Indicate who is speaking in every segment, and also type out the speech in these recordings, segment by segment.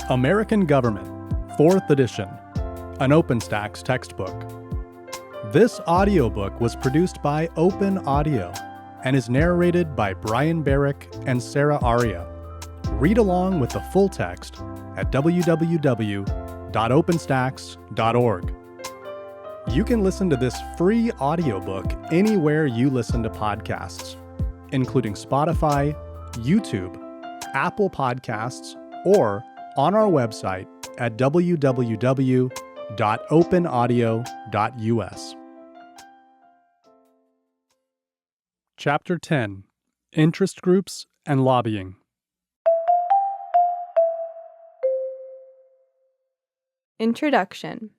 Speaker 1: American Government, 4th edition, an OpenStax textbook. This audiobook was produced by Open Audio and is narrated by Brian Barrick and Sarah Aria. Read along with the full text at www.openstax.org. You can listen to this free audiobook anywhere you listen to podcasts, including Spotify, YouTube, Apple Podcasts, or on our website at www.openaudio.us. Chapter 10: Interest Groups and Lobbying.
Speaker 2: Introduction.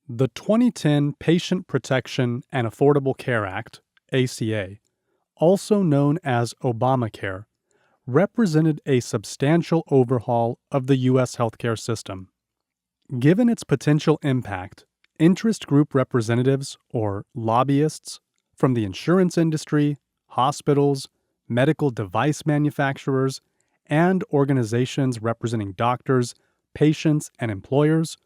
Speaker 1: The 2010 Patient Protection and Affordable Care Act, ACA, also known as Obamacare, represented a substantial overhaul of the U.S. healthcare system. Given its potential impact, interest group representatives, or lobbyists, from the insurance industry, hospitals, medical device manufacturers, and organizations representing doctors, patients, and employers,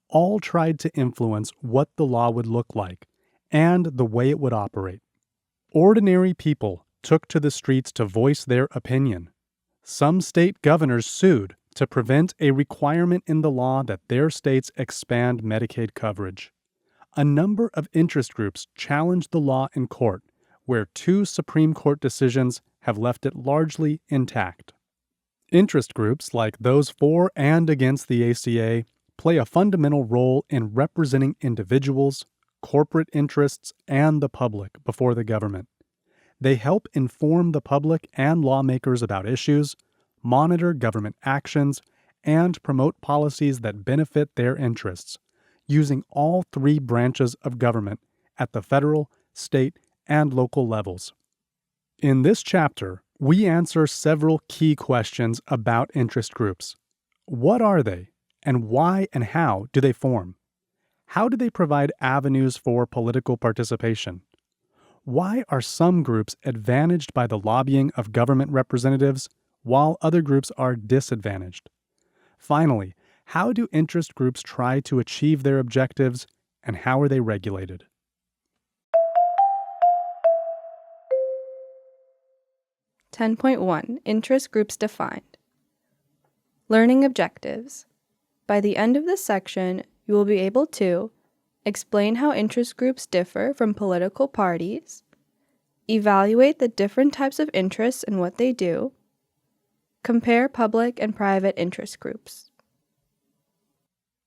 Speaker 1: all tried to influence what the law would look like and the way it would operate. Ordinary people took to the streets to voice their opinion. Some state governors sued to prevent a requirement in the law that their states expand Medicaid coverage. A number of interest groups challenged the law in court, where 2 Supreme Court decisions have left it largely intact. Interest groups, like those for and against the ACA, play a fundamental role in representing individuals, corporate interests, and the public before the government. They help inform the public and lawmakers about issues, monitor government actions, and promote policies that benefit their interests, using all 3 branches of government at the federal, state, and local levels. In this chapter, we answer several key questions about interest groups. What are they, and why and how do they form? How do they provide avenues for political participation? Why are some groups advantaged by the lobbying of government representatives, while other groups are disadvantaged? Finally, how do interest groups try to achieve their objectives, and how are they regulated?
Speaker 2: (10.1) Interest Groups Defined. Learning Objectives. By the end of this section, you will be able to explain how interest groups differ from political parties, evaluate the different types of interests and what they do, compare public and private interest groups.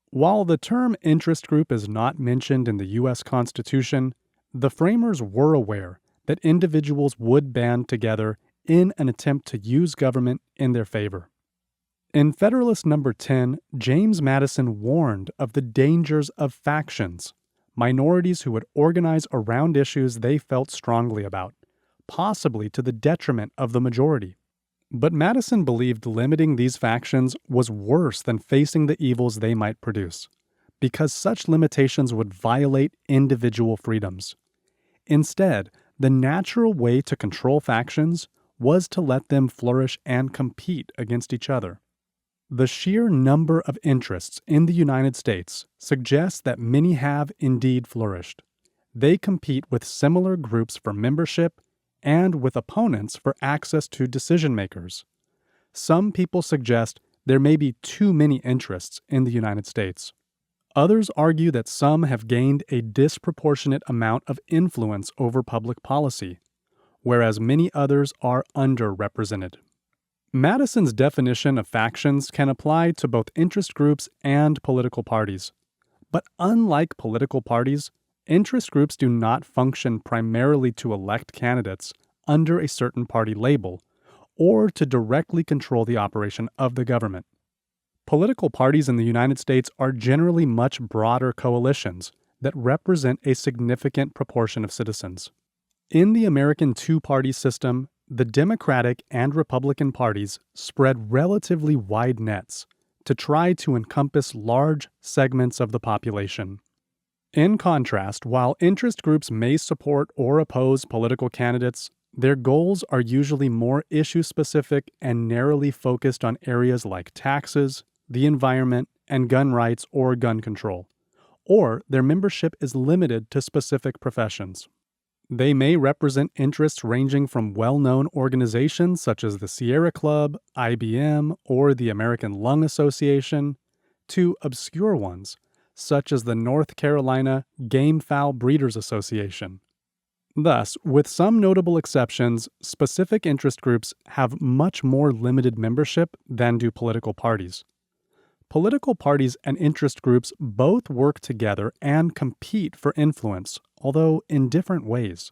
Speaker 1: While the term interest group is not mentioned in the U.S. Constitution, the framers were aware that individuals would band together in an attempt to use government in their favor. In Federalist No. 10, James Madison warned of the dangers of factions, minorities who would organize around issues they felt strongly about, possibly to the detriment of the majority. But Madison believed limiting these factions was worse than facing the evils they might produce, because such limitations would violate individual freedoms. Instead, the natural way to control factions was to let them flourish and compete against each other. The sheer number of interests in the United States suggests that many have indeed flourished. They compete with similar groups for membership and with opponents for access to decision-makers. Some people suggest there may be too many interests in the United States. Others argue that some have gained a disproportionate amount of influence over public policy, whereas many others are underrepresented. Madison's definition of factions can apply to both interest groups and political parties. But unlike political parties, interest groups do not function primarily to elect candidates under a certain party label or to directly control the operation of the government. Political parties in the United States are generally much broader coalitions that represent a significant proportion of citizens. In the American two-party system, the Democratic and Republican parties spread relatively wide nets to try to encompass large segments of the population. In contrast, while interest groups may support or oppose political candidates, their goals are usually more issue-specific and narrowly focused on areas like taxes, the environment, and gun rights or gun control, or their membership is limited to specific professions. They may represent interests ranging from well-known organizations such as the Sierra Club, IBM, or the American Lung Association, to obscure ones such as the North Carolina Gamefowl Breeders Association. Thus, with some notable exceptions, specific interest groups have much more limited membership than do political parties. Political parties and interest groups both work together and compete for influence, although in different ways.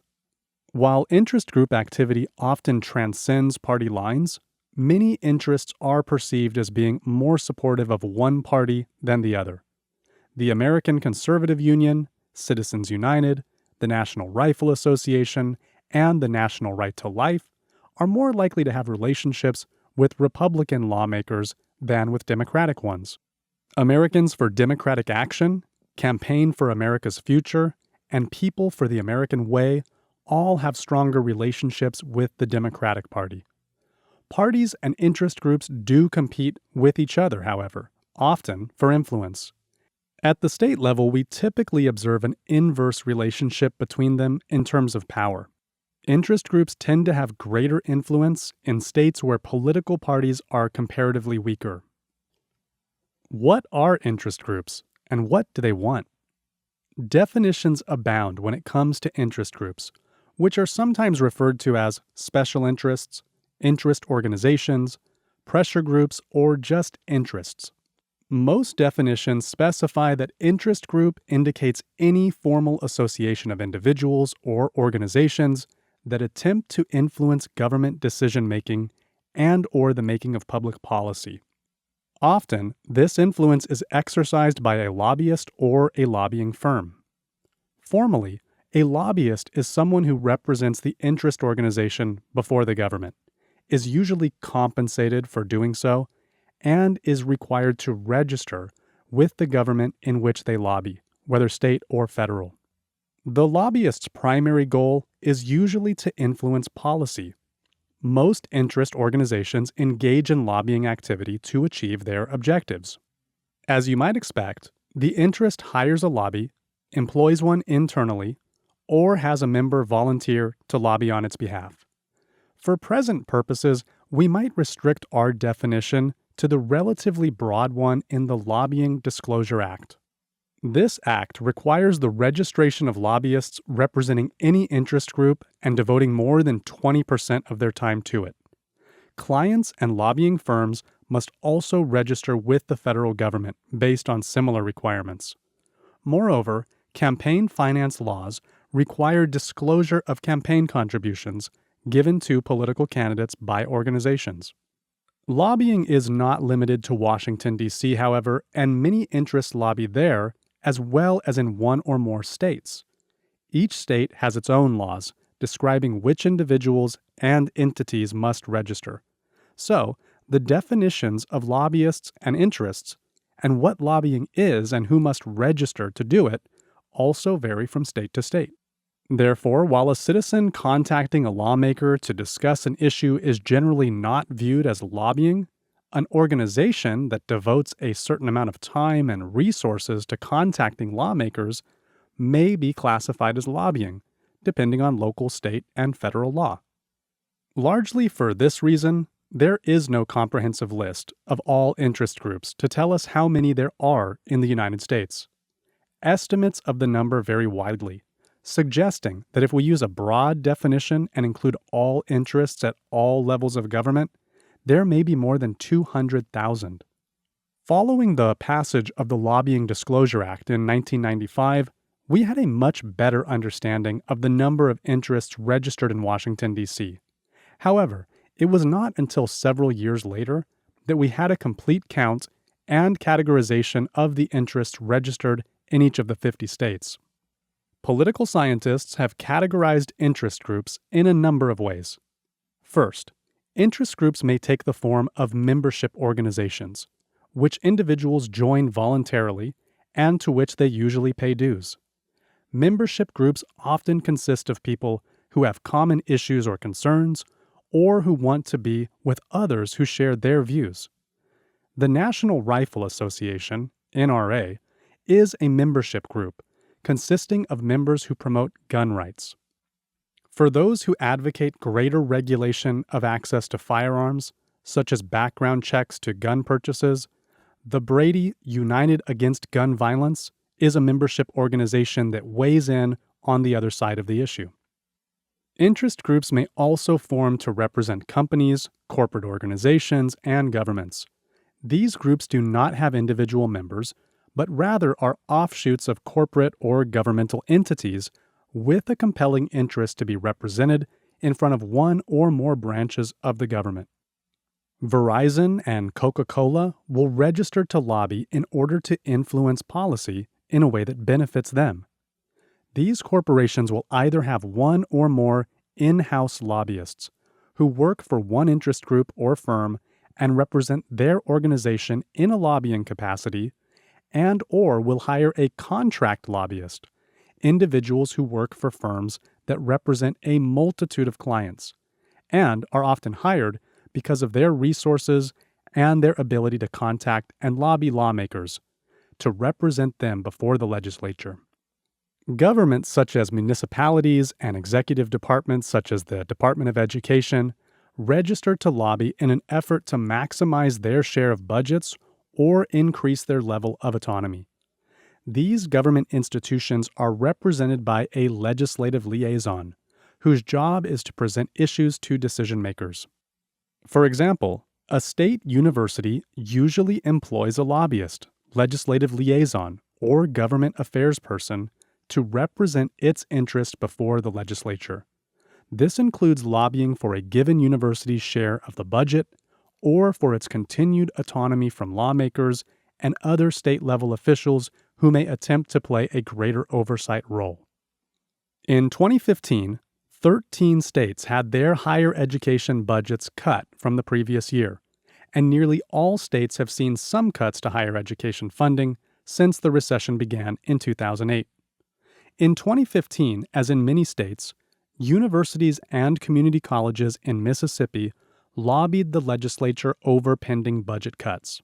Speaker 1: While interest group activity often transcends party lines, many interests are perceived as being more supportive of one party than the other. The American Conservative Union, Citizens United, the National Rifle Association, and the National Right to Life are more likely to have relationships with Republican lawmakers than with Democratic ones. Americans for Democratic Action, Campaign for America's Future, and People for the American Way all have stronger relationships with the Democratic Party. Parties and interest groups do compete with each other, however, often for influence. At the state level, we typically observe an inverse relationship between them in terms of power. Interest groups tend to have greater influence in states where political parties are comparatively weaker. What are interest groups, and what do they want? Definitions abound when it comes to interest groups, which are sometimes referred to as special interests, interest organizations, pressure groups, or just interests. Most definitions specify that interest group indicates any formal association of individuals or organizations that attempt to influence government decision-making and/or the making of public policy. Often, this influence is exercised by a lobbyist or a lobbying firm. Formally, a lobbyist is someone who represents the interest organization before the government, is usually compensated for doing so, and is required to register with the government in which they lobby, whether state or federal. The lobbyist's primary goal is usually to influence policy. Most interest organizations engage in lobbying activity to achieve their objectives. As you might expect, the interest hires a lobby, employs one internally, or has a member volunteer to lobby on its behalf. For present purposes, we might restrict our definition to the relatively broad one in the Lobbying Disclosure Act. This act requires the registration of lobbyists representing any interest group and devoting more than 20% of their time to it. Clients and lobbying firms must also register with the federal government based on similar requirements. Moreover, campaign finance laws require disclosure of campaign contributions given to political candidates by organizations. Lobbying is not limited to Washington, D.C., however, and many interests lobby there, as well as in one or more states. Each state has its own laws describing which individuals and entities must register. So, the definitions of lobbyists and interests, and what lobbying is and who must register to do it, also vary from state to state. Therefore, while a citizen contacting a lawmaker to discuss an issue is generally not viewed as lobbying, an organization that devotes a certain amount of time and resources to contacting lawmakers may be classified as lobbying, depending on local, state, and federal law. Largely for this reason, there is no comprehensive list of all interest groups to tell us how many there are in the United States. Estimates of the number vary widely, suggesting that if we use a broad definition and include all interests at all levels of government, there may be more than 200,000. Following the passage of the Lobbying Disclosure Act in 1995, we had a much better understanding of the number of interests registered in Washington, D.C. However, it was not until several years later that we had a complete count and categorization of the interests registered in each of the 50 states. Political scientists have categorized interest groups in a number of ways. First, interest groups may take the form of membership organizations, which individuals join voluntarily and to which they usually pay dues. Membership groups often consist of people who have common issues or concerns, or who want to be with others who share their views. The National Rifle Association, NRA, is a membership group consisting of members who promote gun rights. For those who advocate greater regulation of access to firearms, such as background checks to gun purchases, the Brady United Against Gun Violence is a membership organization that weighs in on the other side of the issue. Interest groups may also form to represent companies, corporate organizations, and governments. These groups do not have individual members, but rather are offshoots of corporate or governmental entities with a compelling interest to be represented in front of one or more branches of the government. Verizon and Coca-Cola will register to lobby in order to influence policy in a way that benefits them. These corporations will either have one or more in-house lobbyists who work for one interest group or firm and represent their organization in a lobbying capacity, and or will hire a contract lobbyist, individuals who work for firms that represent a multitude of clients, and are often hired because of their resources and their ability to contact and lobby lawmakers to represent them before the legislature. Governments such as municipalities and executive departments such as the Department of Education register to lobby in an effort to maximize their share of budgets or increase their level of autonomy. These government institutions are represented by a legislative liaison, whose job is to present issues to decision makers. For example, a state university usually employs a lobbyist, legislative liaison, or government affairs person to represent its interest before the legislature. This includes lobbying for a given university's share of the budget or for its continued autonomy from lawmakers and other state-level officials who may attempt to play a greater oversight role. In 2015, 13 states had their higher education budgets cut from the previous year, and nearly all states have seen some cuts to higher education funding since the recession began in 2008. In 2015, as in many states, universities and community colleges in Mississippi lobbied the legislature over pending budget cuts.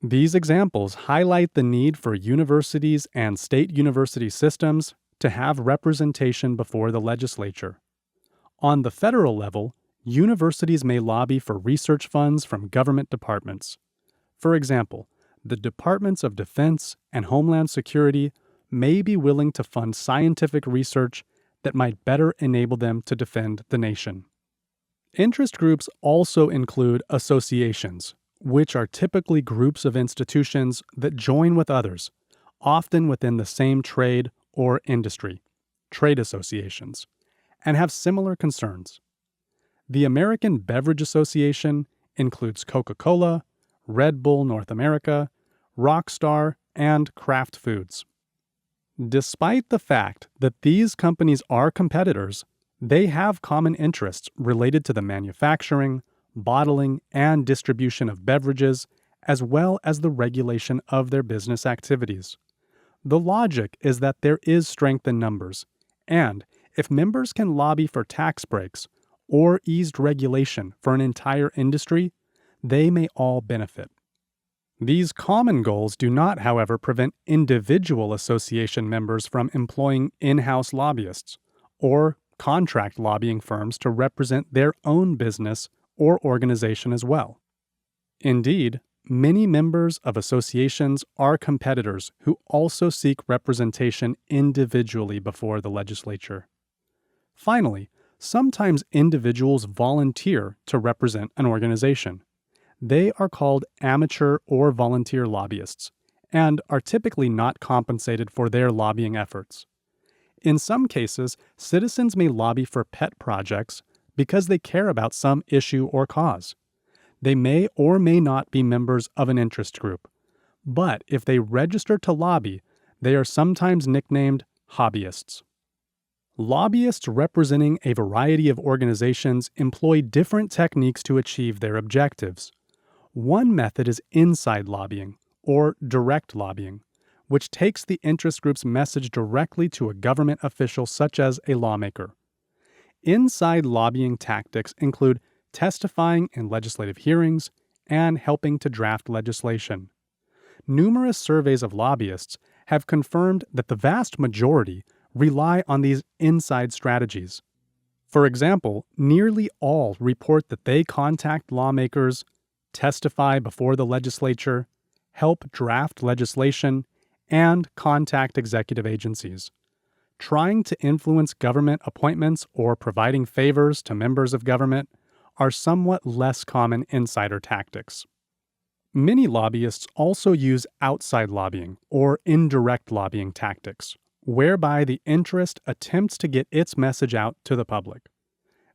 Speaker 1: These examples highlight the need for universities and state university systems to have representation before the legislature. On the federal level, universities may lobby for research funds from government departments. For example, the Departments of Defense and Homeland Security may be willing to fund scientific research that might better enable them to defend the nation. Interest groups also include associations, which are typically groups of institutions that join with others, often within the same trade or industry, trade associations, and have similar concerns. The American Beverage Association includes Coca-Cola, Red Bull North America, Rockstar, and Kraft Foods. Despite the fact that these companies are competitors, they have common interests related to the manufacturing, bottling, and distribution of beverages, as well as the regulation of their business activities. The logic is that there is strength in numbers, and if members can lobby for tax breaks or eased regulation for an entire industry, they may all benefit. These common goals do not, however, prevent individual association members from employing in-house lobbyists or contract lobbying firms to represent their own business or organization as well. Indeed, many members of associations are competitors who also seek representation individually before the legislature. Finally, sometimes individuals volunteer to represent an organization. They are called amateur or volunteer lobbyists and are typically not compensated for their lobbying efforts. In some cases, citizens may lobby for pet projects because they care about some issue or cause. They may or may not be members of an interest group, but if they register to lobby, they are sometimes nicknamed hobbyists. Lobbyists representing a variety of organizations employ different techniques to achieve their objectives. One method is inside lobbying, or direct lobbying, which takes the interest group's message directly to a government official such as a lawmaker. Inside lobbying tactics include testifying in legislative hearings, and helping to draft legislation. Numerous surveys of lobbyists have confirmed that the vast majority rely on these inside strategies. For example, nearly all report that they contact lawmakers, testify before the legislature, help draft legislation, and contact executive agencies. Trying to influence government appointments or providing favors to members of government are somewhat less common insider tactics. Many lobbyists also use outside lobbying or indirect lobbying tactics, whereby the interest attempts to get its message out to the public.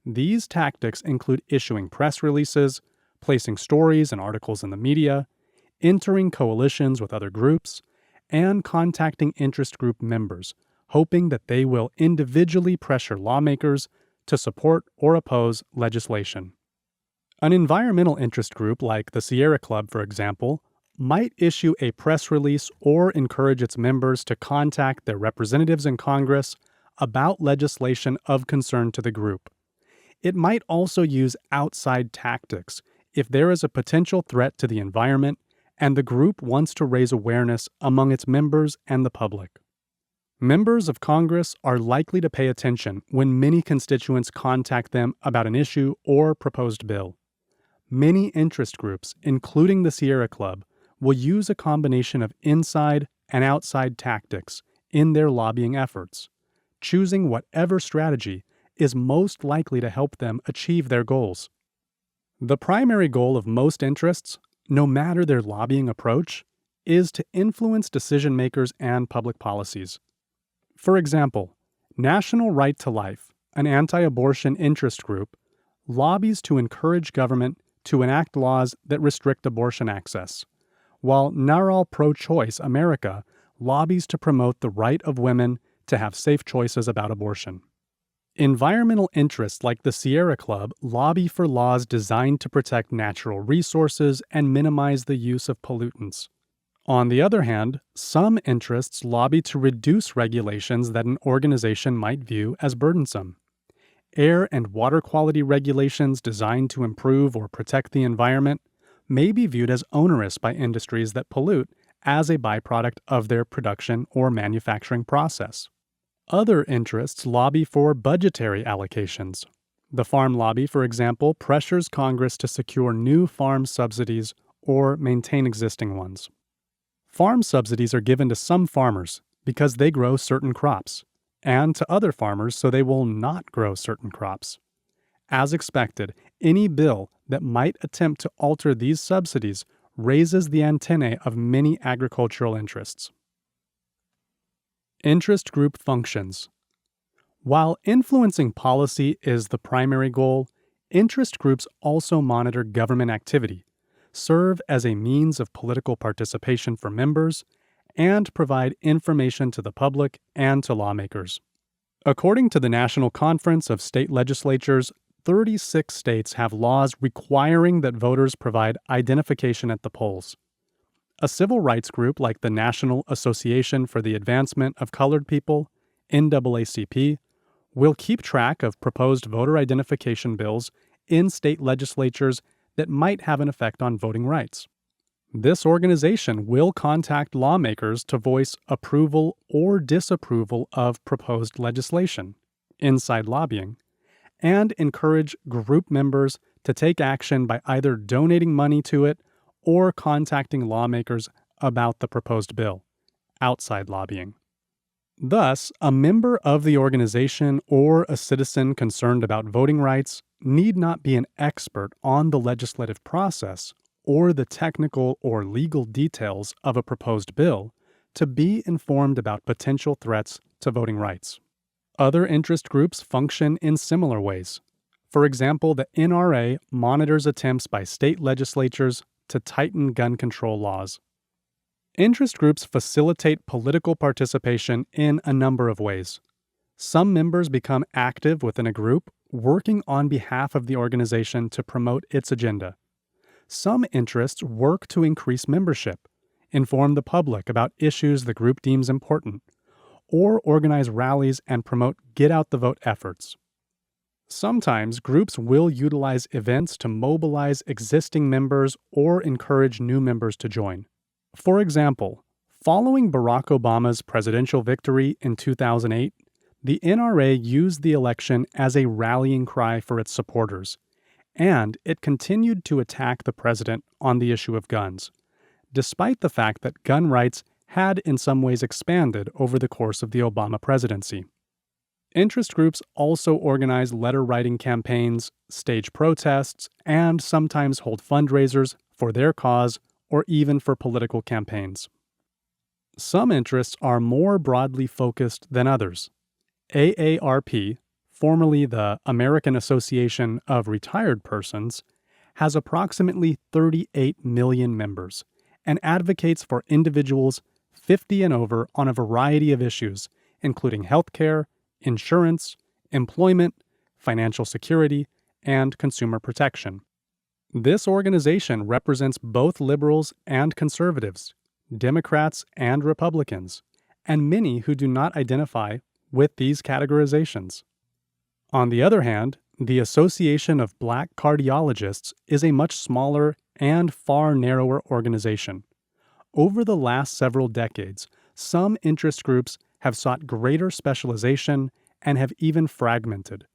Speaker 1: These tactics include issuing press releases, placing stories and articles in the media, entering coalitions with other groups, and contacting interest group members, hoping that they will individually pressure lawmakers to support or oppose legislation. An environmental interest group like the Sierra Club, for example, might issue a press release or encourage its members to contact their representatives in Congress about legislation of concern to the group. It might also use outside tactics if there is a potential threat to the environment and the group wants to raise awareness among its members and the public. Members of Congress are likely to pay attention when many constituents contact them about an issue or proposed bill. Many interest groups, including the Sierra Club, will use a combination of inside and outside tactics in their lobbying efforts, choosing whatever strategy is most likely to help them achieve their goals. The primary goal of most interests, no matter their lobbying approach, is to influence decision makers and public policies. For example, National Right to Life, an anti-abortion interest group, lobbies to encourage government to enact laws that restrict abortion access, while Naral Pro-Choice America lobbies to promote the right of women to have safe choices about abortion. Environmental interests like the Sierra Club lobby for laws designed to protect natural resources and minimize the use of pollutants. On the other hand, some interests lobby to reduce regulations that an organization might view as burdensome. Air and water quality regulations designed to improve or protect the environment may be viewed as onerous by industries that pollute as a byproduct of their production or manufacturing process. Other interests lobby for budgetary allocations. The farm lobby, for example, pressures Congress to secure new farm subsidies or maintain existing ones. Farm subsidies are given to some farmers because they grow certain crops, and to other farmers so they will not grow certain crops. As expected, any bill that might attempt to alter these subsidies raises the antennae of many agricultural interests. Interest group functions. While influencing policy is the primary goal, interest groups also monitor government activity, serve as a means of political participation for members, and provide information to the public and to lawmakers. According to the National Conference of State Legislatures, 36 states have laws requiring that voters provide identification at the polls. A civil rights group like the National Association for the Advancement of Colored People, NAACP, will keep track of proposed voter identification bills in state legislatures that might have an effect on voting rights. This organization will contact lawmakers to voice approval or disapproval of proposed legislation, inside lobbying, and encourage group members to take action by either donating money to it or contacting lawmakers about the proposed bill, outside lobbying. Thus, a member of the organization or a citizen concerned about voting rights need not be an expert on the legislative process or the technical or legal details of a proposed bill to be informed about potential threats to voting rights. Other interest groups function in similar ways. For example, the NRA monitors attempts by state legislatures to tighten gun control laws. Interest groups facilitate political participation in a number of ways. Some members become active within a group, working on behalf of the organization to promote its agenda. Some interests work to increase membership, inform the public about issues the group deems important, or organize rallies and promote get-out-the-vote efforts. Sometimes groups will utilize events to mobilize existing members or encourage new members to join. For example, following Barack Obama's presidential victory in 2008, the NRA used the election as a rallying cry for its supporters, and it continued to attack the president on the issue of guns, despite the fact that gun rights had in some ways expanded over the course of the Obama presidency. Interest groups also organize letter-writing campaigns, stage protests, and sometimes hold fundraisers for their cause or even for political campaigns. Some interests are more broadly focused than others. AARP, formerly the American Association of Retired Persons, has approximately 38 million members and advocates for individuals 50 and over on a variety of issues, including healthcare, insurance, employment, financial security, and consumer protection. This organization represents both liberals and conservatives, Democrats and Republicans, and many who do not identify with these categorizations. On the other hand, the Association of Black Cardiologists is a much smaller and far narrower organization. Over the last several decades, some interest groups have sought greater specialization and have even fragmented.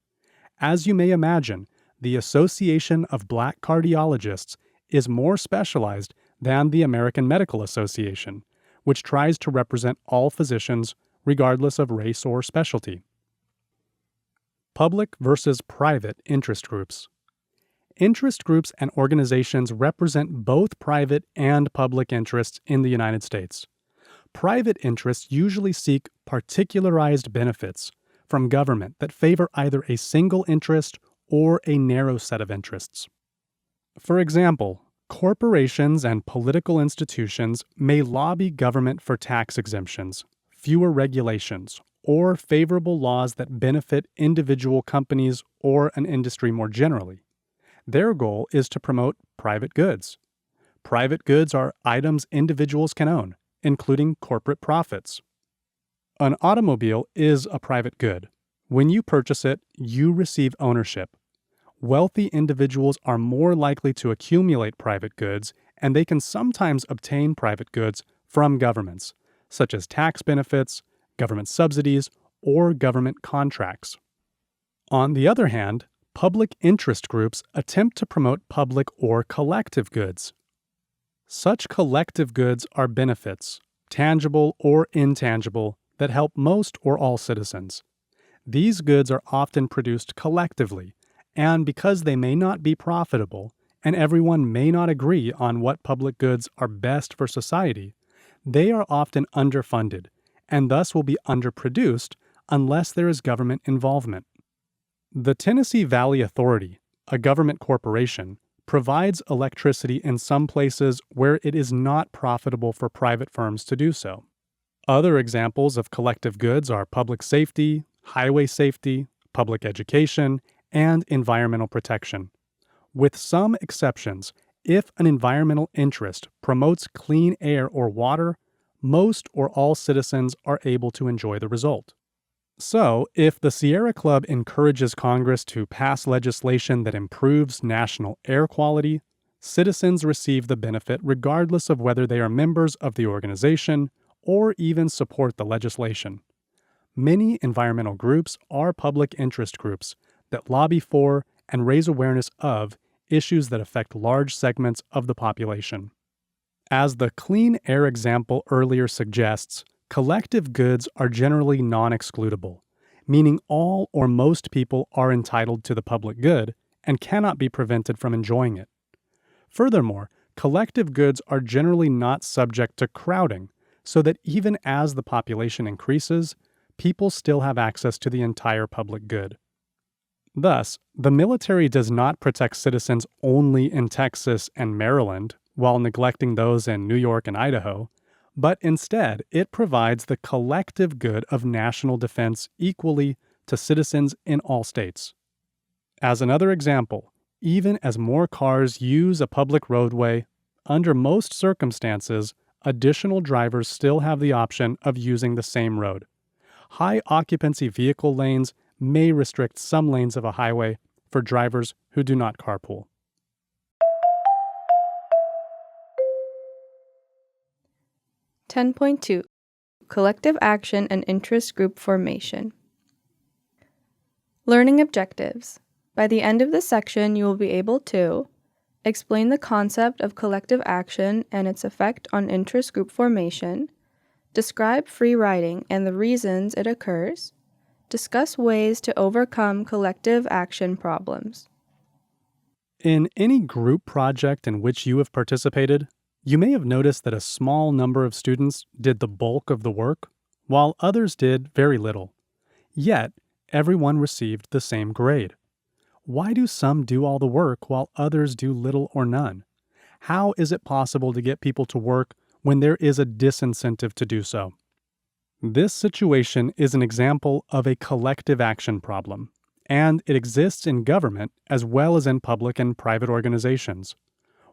Speaker 1: As you may imagine, the Association of Black Cardiologists is more specialized than the American Medical Association, which tries to represent all physicians regardless of race or specialty. Public versus private interest groups. Interest groups and organizations represent both private and public interests in the United States. Private interests usually seek particularized benefits from government that favor either a single interest or a narrow set of interests. For example, corporations and political institutions may lobby government for tax exemptions, fewer regulations, or favorable laws that benefit individual companies or an industry more generally. Their goal is to promote private goods. Private goods are items individuals can own, including corporate profits. An automobile is a private good. When you purchase it, you receive ownership. Wealthy individuals are more likely to accumulate private goods, and they can sometimes obtain private goods from governments, such as tax benefits, government subsidies, or government contracts. On the other hand, public interest groups attempt to promote public or collective goods. Such collective goods are benefits, tangible or intangible, that help most or all citizens. These goods are often produced collectively, and because they may not be profitable, and everyone may not agree on what public goods are best for society, they are often underfunded, and thus will be underproduced unless there is government involvement. The Tennessee Valley Authority, a government corporation, provides electricity in some places where it is not profitable for private firms to do so. Other examples of collective goods are public safety, highway safety, public education, and environmental protection. With some exceptions, if an environmental interest promotes clean air or water, most or all citizens are able to enjoy the result. So, if the Sierra Club encourages Congress to pass legislation that improves national air quality, citizens receive the benefit regardless of whether they are members of the organization or even support the legislation. Many environmental groups are public interest groups that lobby for and raise awareness of issues that affect large segments of the population. As the clean air example earlier suggests, collective goods are generally non-excludable, meaning all or most people are entitled to the public good and cannot be prevented from enjoying it. Furthermore, collective goods are generally not subject to crowding, so that even as the population increases, people still have access to the entire public good. Thus, the military does not protect citizens only in Texas and Maryland, while neglecting those in New York and Idaho, but instead it provides the collective good of national defense equally to citizens in all states. As another example, even as more cars use a public roadway, under most circumstances, additional drivers still have the option of using the same road. High occupancy vehicle lanes may restrict some lanes of a highway for drivers who do not carpool.
Speaker 2: (10.2) Collective action and interest group formation. Learning objectives. By the end of this section, you will be able to explain the concept of collective action and its effect on interest group formation, describe free riding and the reasons it occurs, discuss ways to overcome collective action problems.
Speaker 1: In any group project in which you have participated, you may have noticed that a small number of students did the bulk of the work, while others did very little. Yet, everyone received the same grade. Why do some do all the work while others do little or none? How is it possible to get people to work when there is a disincentive to do so? This situation is an example of a collective action problem, and it exists in government as well as in public and private organizations.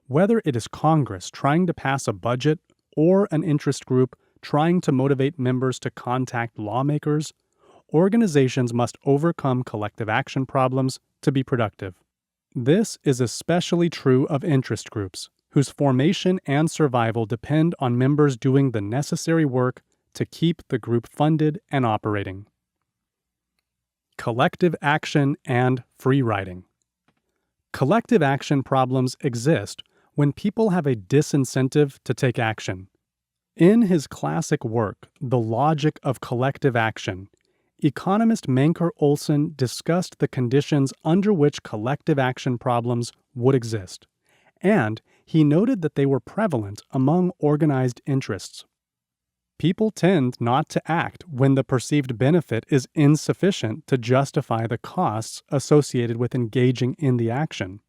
Speaker 1: Whether it is Congress trying to pass a budget or an interest group trying to motivate members to contact lawmakers, organizations must overcome collective action problems to be productive. This is especially true of interest groups, whose formation and survival depend on members doing the necessary work to keep the group funded and operating. Collective action and free riding. Collective action problems exist when people have a disincentive to take action. In his classic work, The Logic of Collective Action, economist Menker Olson discussed the conditions under which collective action problems would exist, and he noted that they were prevalent among organized interests. People tend not to act when the perceived benefit is insufficient to justify the costs associated with engaging in the action.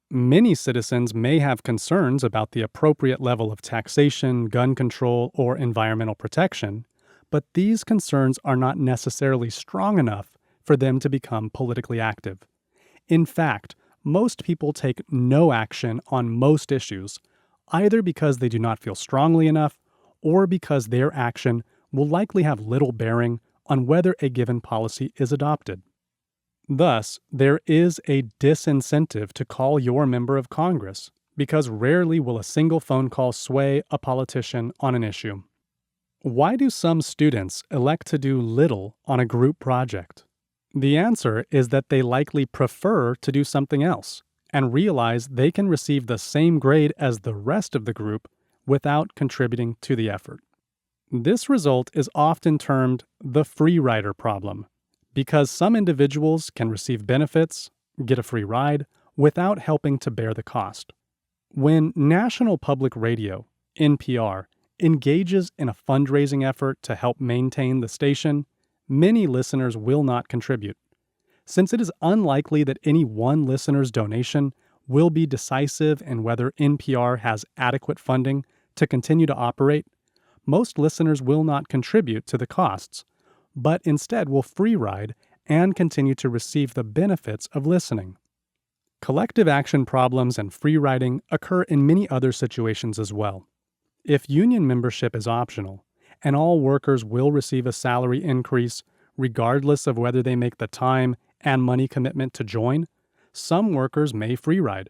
Speaker 1: Many citizens may have concerns about the appropriate level of taxation, gun control, or environmental protection, but these concerns are not necessarily strong enough for them to become politically active. In fact, most people take no action on most issues, either because they do not feel strongly enough or because their action will likely have little bearing on whether a given policy is adopted. Thus, there is a disincentive to call your member of Congress, because rarely will a single phone call sway a politician on an issue. Why do some students elect to do little on a group project? The answer is that they likely prefer to do something else and realize they can receive the same grade as the rest of the group without contributing to the effort. This result is often termed the free rider problem, because some individuals can receive benefits, get a free ride, without helping to bear the cost. When National Public Radio, NPR, engages in a fundraising effort to help maintain the station, many listeners will not contribute. Since it is unlikely that any one listener's donation will be decisive in whether NPR has adequate funding to continue to operate, most listeners will not contribute to the costs, but instead will free ride and continue to receive the benefits of listening. Collective action problems and free riding occur in many other situations as well. If union membership is optional, and all workers will receive a salary increase regardless of whether they make the time and money commitment to join, some workers may free ride.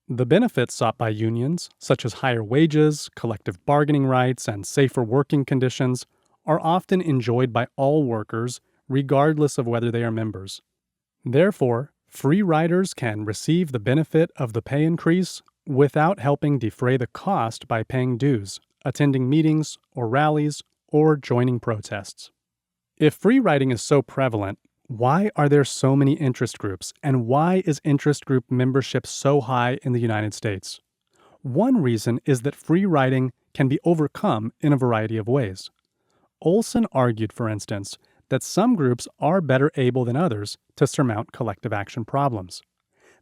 Speaker 1: The benefits sought by unions, such as higher wages, collective bargaining rights, and safer working conditions, are often enjoyed by all workers regardless of whether they are members. Therefore, free riders can receive the benefit of the pay increase without helping defray the cost by paying dues, attending meetings or rallies, or joining protests. If free riding is so prevalent, why are there so many interest groups, and why is interest group membership so high in the United States? One reason is that free riding can be overcome in a variety of ways. Olson argued, for instance, that some groups are better able than others to surmount collective action problems.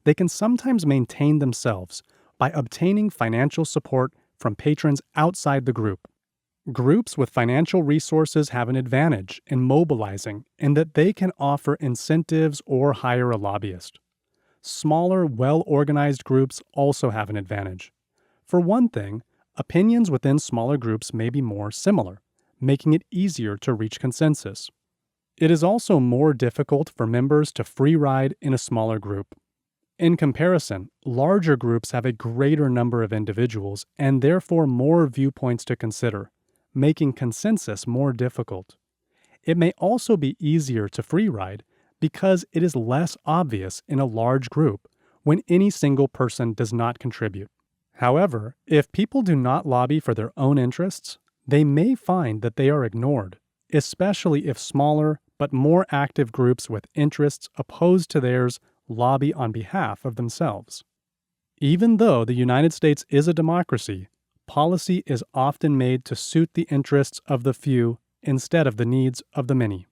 Speaker 1: They can sometimes maintain themselves by obtaining financial support from patrons outside the group. Groups with financial resources have an advantage in mobilizing in that they can offer incentives or hire a lobbyist. Smaller, well-organized groups also have an advantage. For one thing, opinions within smaller groups may be more similar, making it easier to reach consensus. It is also more difficult for members to free ride in a smaller group. In comparison, larger groups have a greater number of individuals and therefore more viewpoints to consider, making consensus more difficult. It may also be easier to free ride because it is less obvious in a large group when any single person does not contribute. However, if people do not lobby for their own interests, they may find that they are ignored, especially if smaller but more active groups with interests opposed to theirs lobby on behalf of themselves. Even though the United States is a democracy, policy is often made to suit the interests of the few instead of the needs of the many.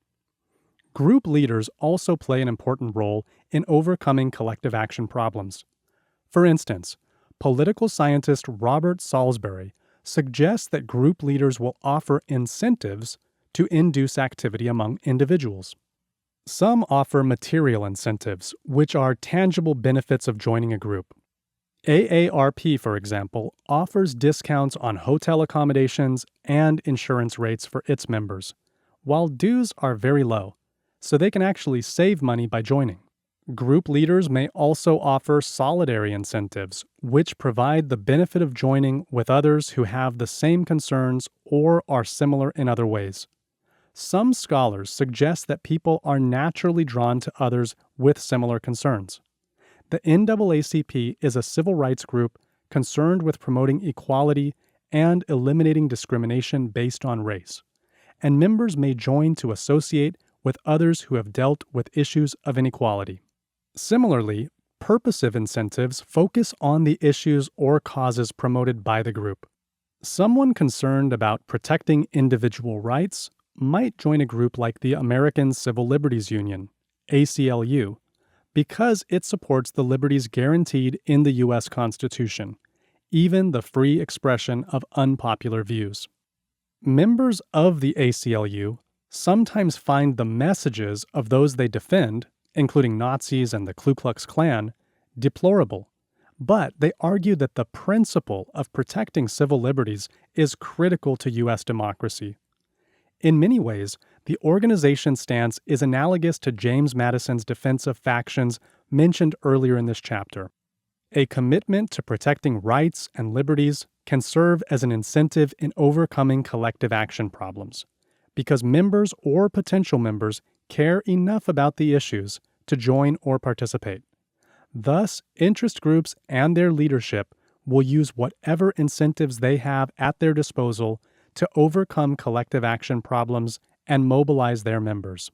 Speaker 1: Group leaders also play an important role in overcoming collective action problems. For instance, political scientist Robert Salisbury suggests that group leaders will offer incentives to induce activity among individuals. Some offer material incentives, which are tangible benefits of joining a group. AARP, for example, offers discounts on hotel accommodations and insurance rates for its members, while dues are very low, so they can actually save money by joining. Group leaders may also offer solidary incentives, which provide the benefit of joining with others who have the same concerns or are similar in other ways. Some scholars suggest that people are naturally drawn to others with similar concerns. The NAACP is a civil rights group concerned with promoting equality and eliminating discrimination based on race, and members may join to associate with others who have dealt with issues of inequality. Similarly, purposive incentives focus on the issues or causes promoted by the group. Someone concerned about protecting individual rights might join a group like the American Civil Liberties Union, ACLU, because it supports the liberties guaranteed in the U.S. Constitution, even the free expression of unpopular views. Members of the ACLU sometimes find the messages of those they defend, including Nazis and the Ku Klux Klan, deplorable, but they argue that the principle of protecting civil liberties is critical to U.S. democracy. In many ways, the organization's stance is analogous to James Madison's defense of factions mentioned earlier in this chapter. A commitment to protecting rights and liberties can serve as an incentive in overcoming collective action problems, because members or potential members care enough about the issues to join or participate. Thus, interest groups and their leadership will use whatever incentives they have at their disposal to overcome collective action problems and mobilize their members.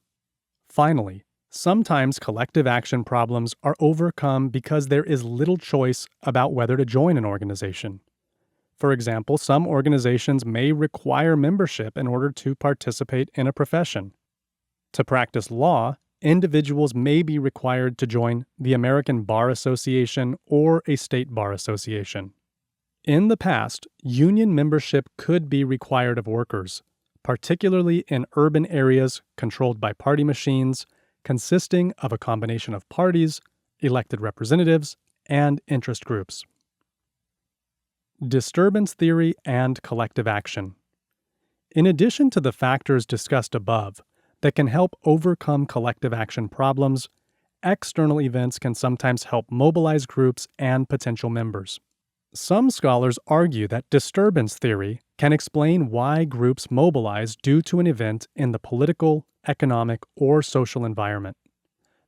Speaker 1: Finally, sometimes collective action problems are overcome because there is little choice about whether to join an organization. For example, some organizations may require membership in order to participate in a profession. To practice law, individuals may be required to join the American Bar Association or a state bar association. In the past, union membership could be required of workers, particularly in urban areas controlled by party machines, consisting of a combination of parties, elected representatives, and interest groups. Disturbance theory and collective action. In addition to the factors discussed above that can help overcome collective action problems, external events can sometimes help mobilize groups and potential members. Some scholars argue that disturbance theory can explain why groups mobilize due to an event in the political, economic, or social environment.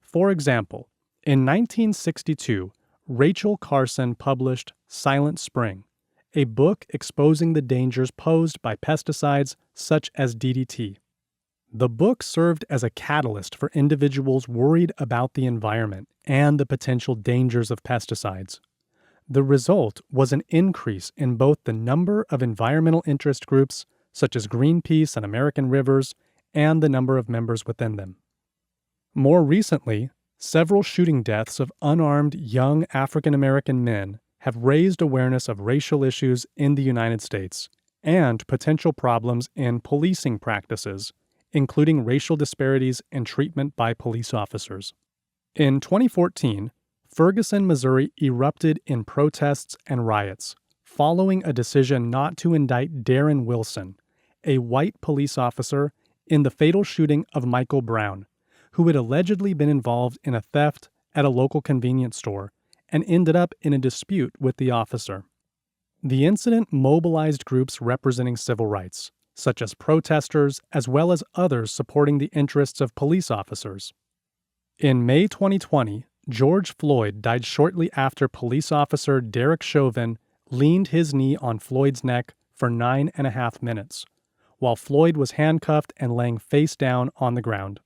Speaker 1: For example, in 1962, Rachel Carson published Silent Spring, a book exposing the dangers posed by pesticides such as DDT. The book served as a catalyst for individuals worried about the environment and the potential dangers of pesticides. The result was an increase in both the number of environmental interest groups, such as Greenpeace and American Rivers, and the number of members within them. More recently, several shooting deaths of unarmed young African American men have raised awareness of racial issues in the United States and potential problems in policing practices, including racial disparities in treatment by police officers. In 2014, Ferguson, Missouri erupted in protests and riots, following a decision not to indict Darren Wilson, a white police officer in the fatal shooting of Michael Brown, who had allegedly been involved in a theft at a local convenience store and ended up in a dispute with the officer. The incident mobilized groups representing civil rights, such as protesters as well as others supporting the interests of police officers. In May 2020, George Floyd died shortly after police officer Derek Chauvin leaned his knee on Floyd's neck for 9.5 minutes, while Floyd was handcuffed and laying face down on the ground.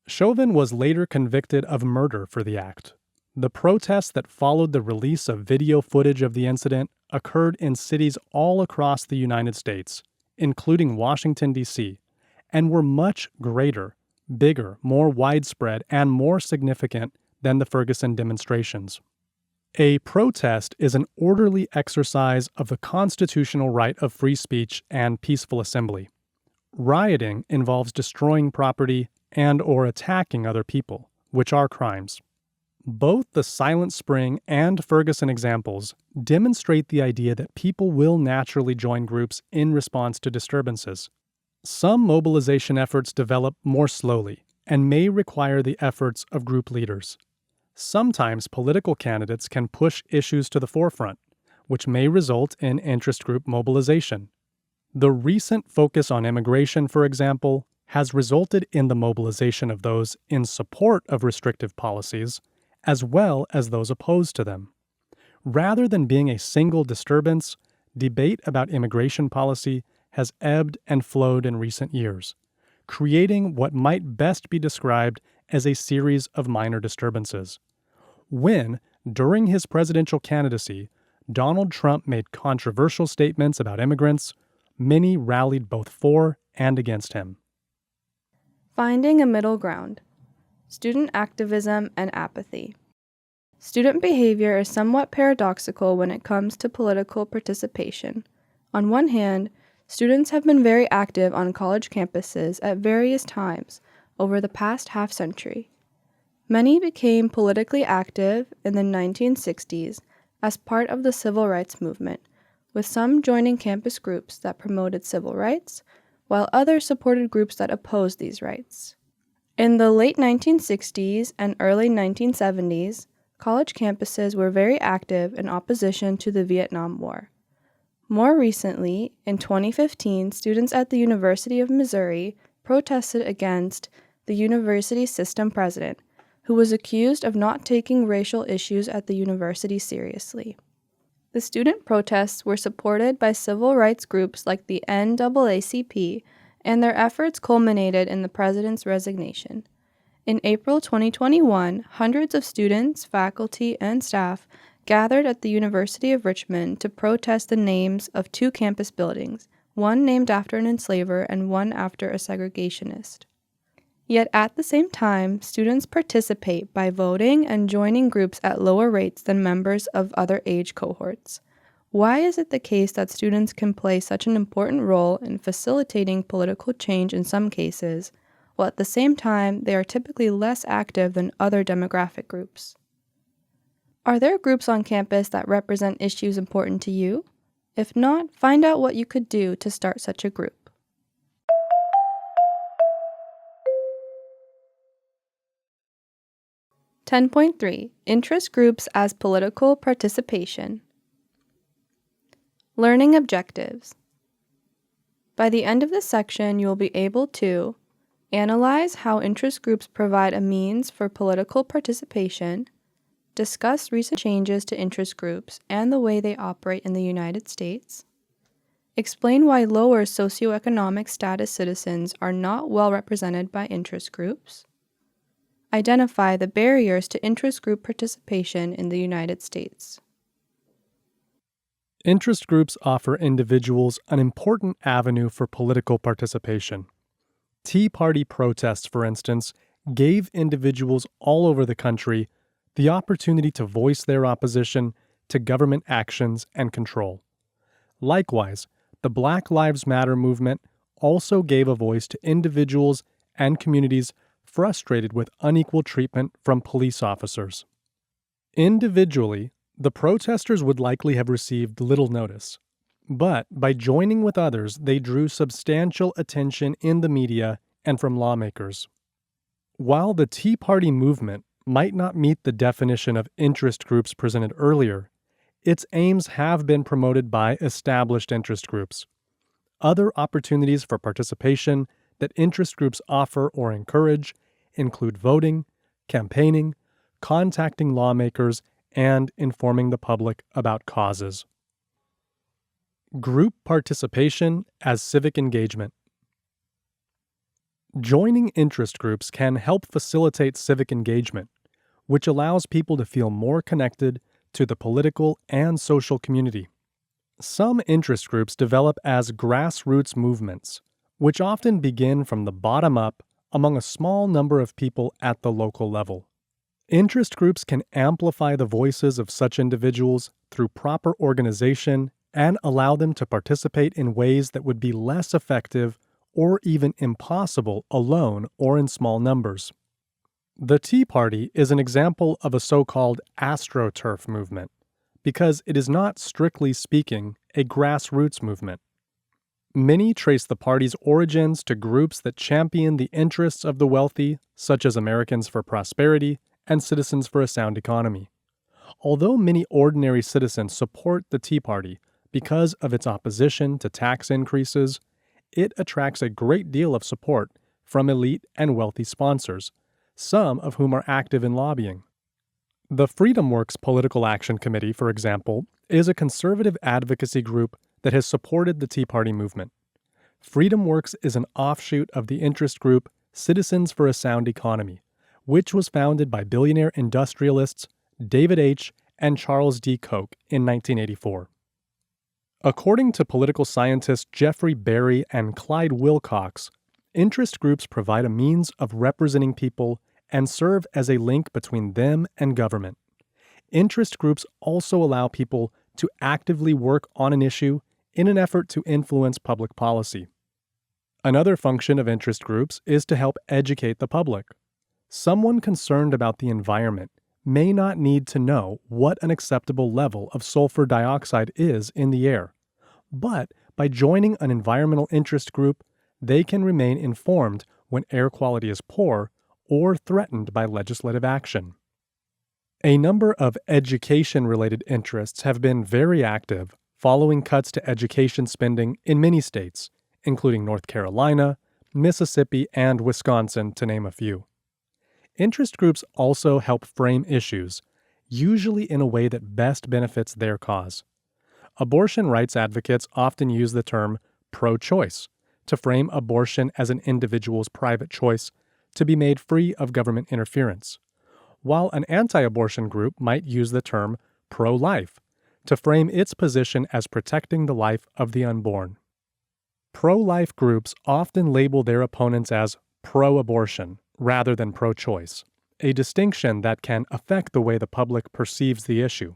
Speaker 1: Chauvin was later convicted of murder for the act. The protests that followed the release of video footage of the incident occurred in cities all across the United States, including Washington, D.C., and were much greater, bigger, more widespread, and more significant than the Ferguson demonstrations. A protest is an orderly exercise of the constitutional right of free speech and peaceful assembly. Rioting involves destroying property and/or attacking other people, which are crimes. Both the Silent Spring and Ferguson examples demonstrate the idea that people will naturally join groups in response to disturbances. Some mobilization efforts develop more slowly and may require the efforts of group leaders. Sometimes political candidates can push issues to the forefront, which may result in interest group mobilization. The recent focus on immigration, for example, has resulted in the mobilization of those in support of restrictive policies, as well as those opposed to them. Rather than being a single disturbance, debate about immigration policy has ebbed and flowed in recent years, creating what might best be described as a series of minor disturbances. When, during his presidential candidacy, Donald Trump made controversial statements about immigrants, many rallied both for and against him.
Speaker 2: Finding a middle ground. Student activism and apathy. Student behavior is somewhat paradoxical when it comes to political participation. On one hand, students have been very active on college campuses at various times over the past half-century. Many became politically active in the 1960s as part of the civil rights movement, with some joining campus groups that promoted civil rights, while others supported groups that opposed these rights. In the late 1960s and early 1970s, college campuses were very active in opposition to the Vietnam War. More recently, in 2015, students at the University of Missouri protested against the university system president, who was accused of not taking racial issues at the university seriously. The student protests were supported by civil rights groups like the NAACP, and their efforts culminated in the president's resignation. In April 2021, hundreds of students, faculty, and staff gathered at the University of Richmond to protest the names of two campus buildings, one named after an enslaver and one after a segregationist. Yet at the same time, students participate by voting and joining groups at lower rates than members of other age cohorts. Why is it the case that students can play such an important role in facilitating political change in some cases, while at the same time they are typically less active than other demographic groups? Are there groups on campus that represent issues important to you? If not, find out what you could do to start such a group. (10.3) Interest groups as political participation. Learning objectives. By the end of this section, you will be able to analyze how interest groups provide a means for political participation, discuss recent changes to interest groups and the way they operate in the United States, explain why lower socioeconomic status citizens are not well represented by interest groups, identify the barriers to interest group participation in the United States.
Speaker 1: Interest groups offer individuals an important avenue for political participation. Tea Party protests, for instance, gave individuals all over the country the opportunity to voice their opposition to government actions and control. Likewise, the Black Lives Matter movement also gave a voice to individuals and communities frustrated with unequal treatment from police officers. Individually, the protesters would likely have received little notice. But by joining with others, they drew substantial attention in the media and from lawmakers. While the Tea Party movement might not meet the definition of interest groups presented earlier, its aims have been promoted by established interest groups. Other opportunities for participation that interest groups offer or encourage include voting, campaigning, contacting lawmakers, and informing the public about causes. Group participation as civic engagement. Joining interest groups can help facilitate civic engagement, which allows people to feel more connected to the political and social community. Some interest groups develop as grassroots movements, which often begin from the bottom up among a small number of people at the local level. Interest groups can amplify the voices of such individuals through proper organization and allow them to participate in ways that would be less effective or even impossible alone or in small numbers. The Tea Party is an example of a so-called astroturf movement because it is not, strictly speaking, a grassroots movement. Many trace the party's origins to groups that champion the interests of the wealthy, such as Americans for Prosperity and Citizens for a Sound Economy. Although many ordinary citizens support the Tea Party because of its opposition to tax increases, it attracts a great deal of support from elite and wealthy sponsors, some of whom are active in lobbying. The FreedomWorks Political Action Committee, for example, is a conservative advocacy group that has supported the Tea Party movement. FreedomWorks is an offshoot of the interest group Citizens for a Sound Economy, which was founded by billionaire industrialists David H. and Charles D. Koch in 1984. According to political scientists Jeffrey Berry and Clyde Wilcox, interest groups provide a means of representing people and serve as a link between them and government. Interest groups also allow people to actively work on an issue in an effort to influence public policy. Another function of interest groups is to help educate the public. Someone concerned about the environment may not need to know what an acceptable level of sulfur dioxide is in the air, but by joining an environmental interest group, they can remain informed when air quality is poor or threatened by legislative action. A number of education-related interests have been very active following cuts to education spending in many states, including North Carolina, Mississippi, and Wisconsin, to name a few. Interest groups also help frame issues, usually in a way that best benefits their cause. Abortion rights advocates often use the term pro-choice to frame abortion as an individual's private choice to be made free of government interference, while an anti-abortion group might use the term pro-life to frame its position as protecting the life of the unborn. Pro-life groups often label their opponents as pro-abortion rather than pro-choice, a distinction that can affect the way the public perceives the issue.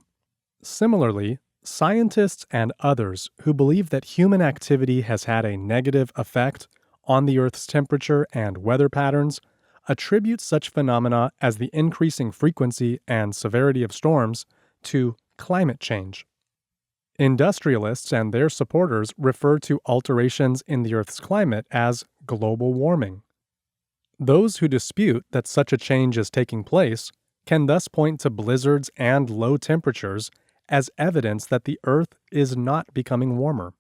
Speaker 1: Similarly, scientists and others who believe that human activity has had a negative effect on the Earth's temperature and weather patterns attribute such phenomena as the increasing frequency and severity of storms to climate change. Industrialists and their supporters refer to alterations in the Earth's climate as global warming. Those who dispute that such a change is taking place can thus point to blizzards and low temperatures as evidence that the Earth is not becoming warmer.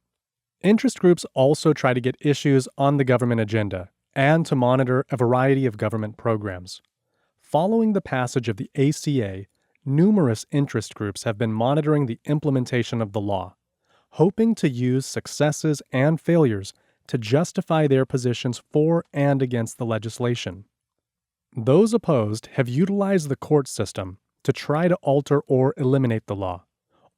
Speaker 1: Interest groups also try to get issues on the government agenda and to monitor a variety of government programs. Following the passage of the ACA, numerous interest groups have been monitoring the implementation of the law, hoping to use successes and failures to justify their positions for and against the legislation. Those opposed have utilized the court system to try to alter or eliminate the law,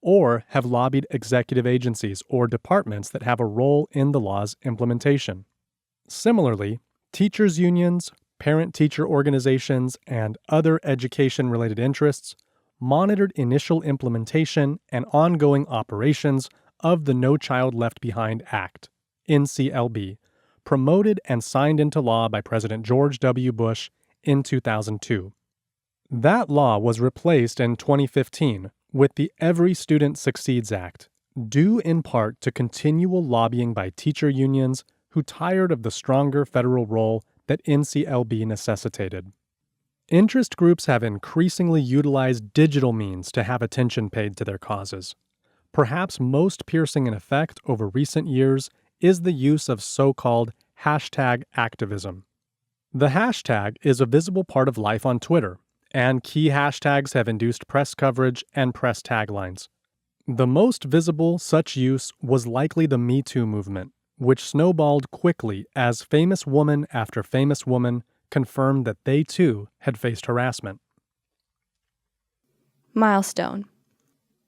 Speaker 1: or have lobbied executive agencies or departments that have a role in the law's implementation. Similarly, teachers' unions, parent-teacher organizations, and other education-related interests monitored initial implementation and ongoing operations of the No Child Left Behind Act, NCLB, promoted and signed into law by President George W. Bush in 2002. That law was replaced in 2015 with the Every Student Succeeds Act, due in part to continual lobbying by teacher unions who tired of the stronger federal role that NCLB necessitated. Interest groups have increasingly utilized digital means to have attention paid to their causes. Perhaps most piercing in effect over recent years is the use of so-called hashtag activism. The hashtag is a visible part of life on Twitter, and key hashtags have induced press coverage and press taglines. The most visible such use was likely the Me Too movement, which snowballed quickly as famous woman after famous woman confirmed that they too had faced harassment.
Speaker 2: Milestone.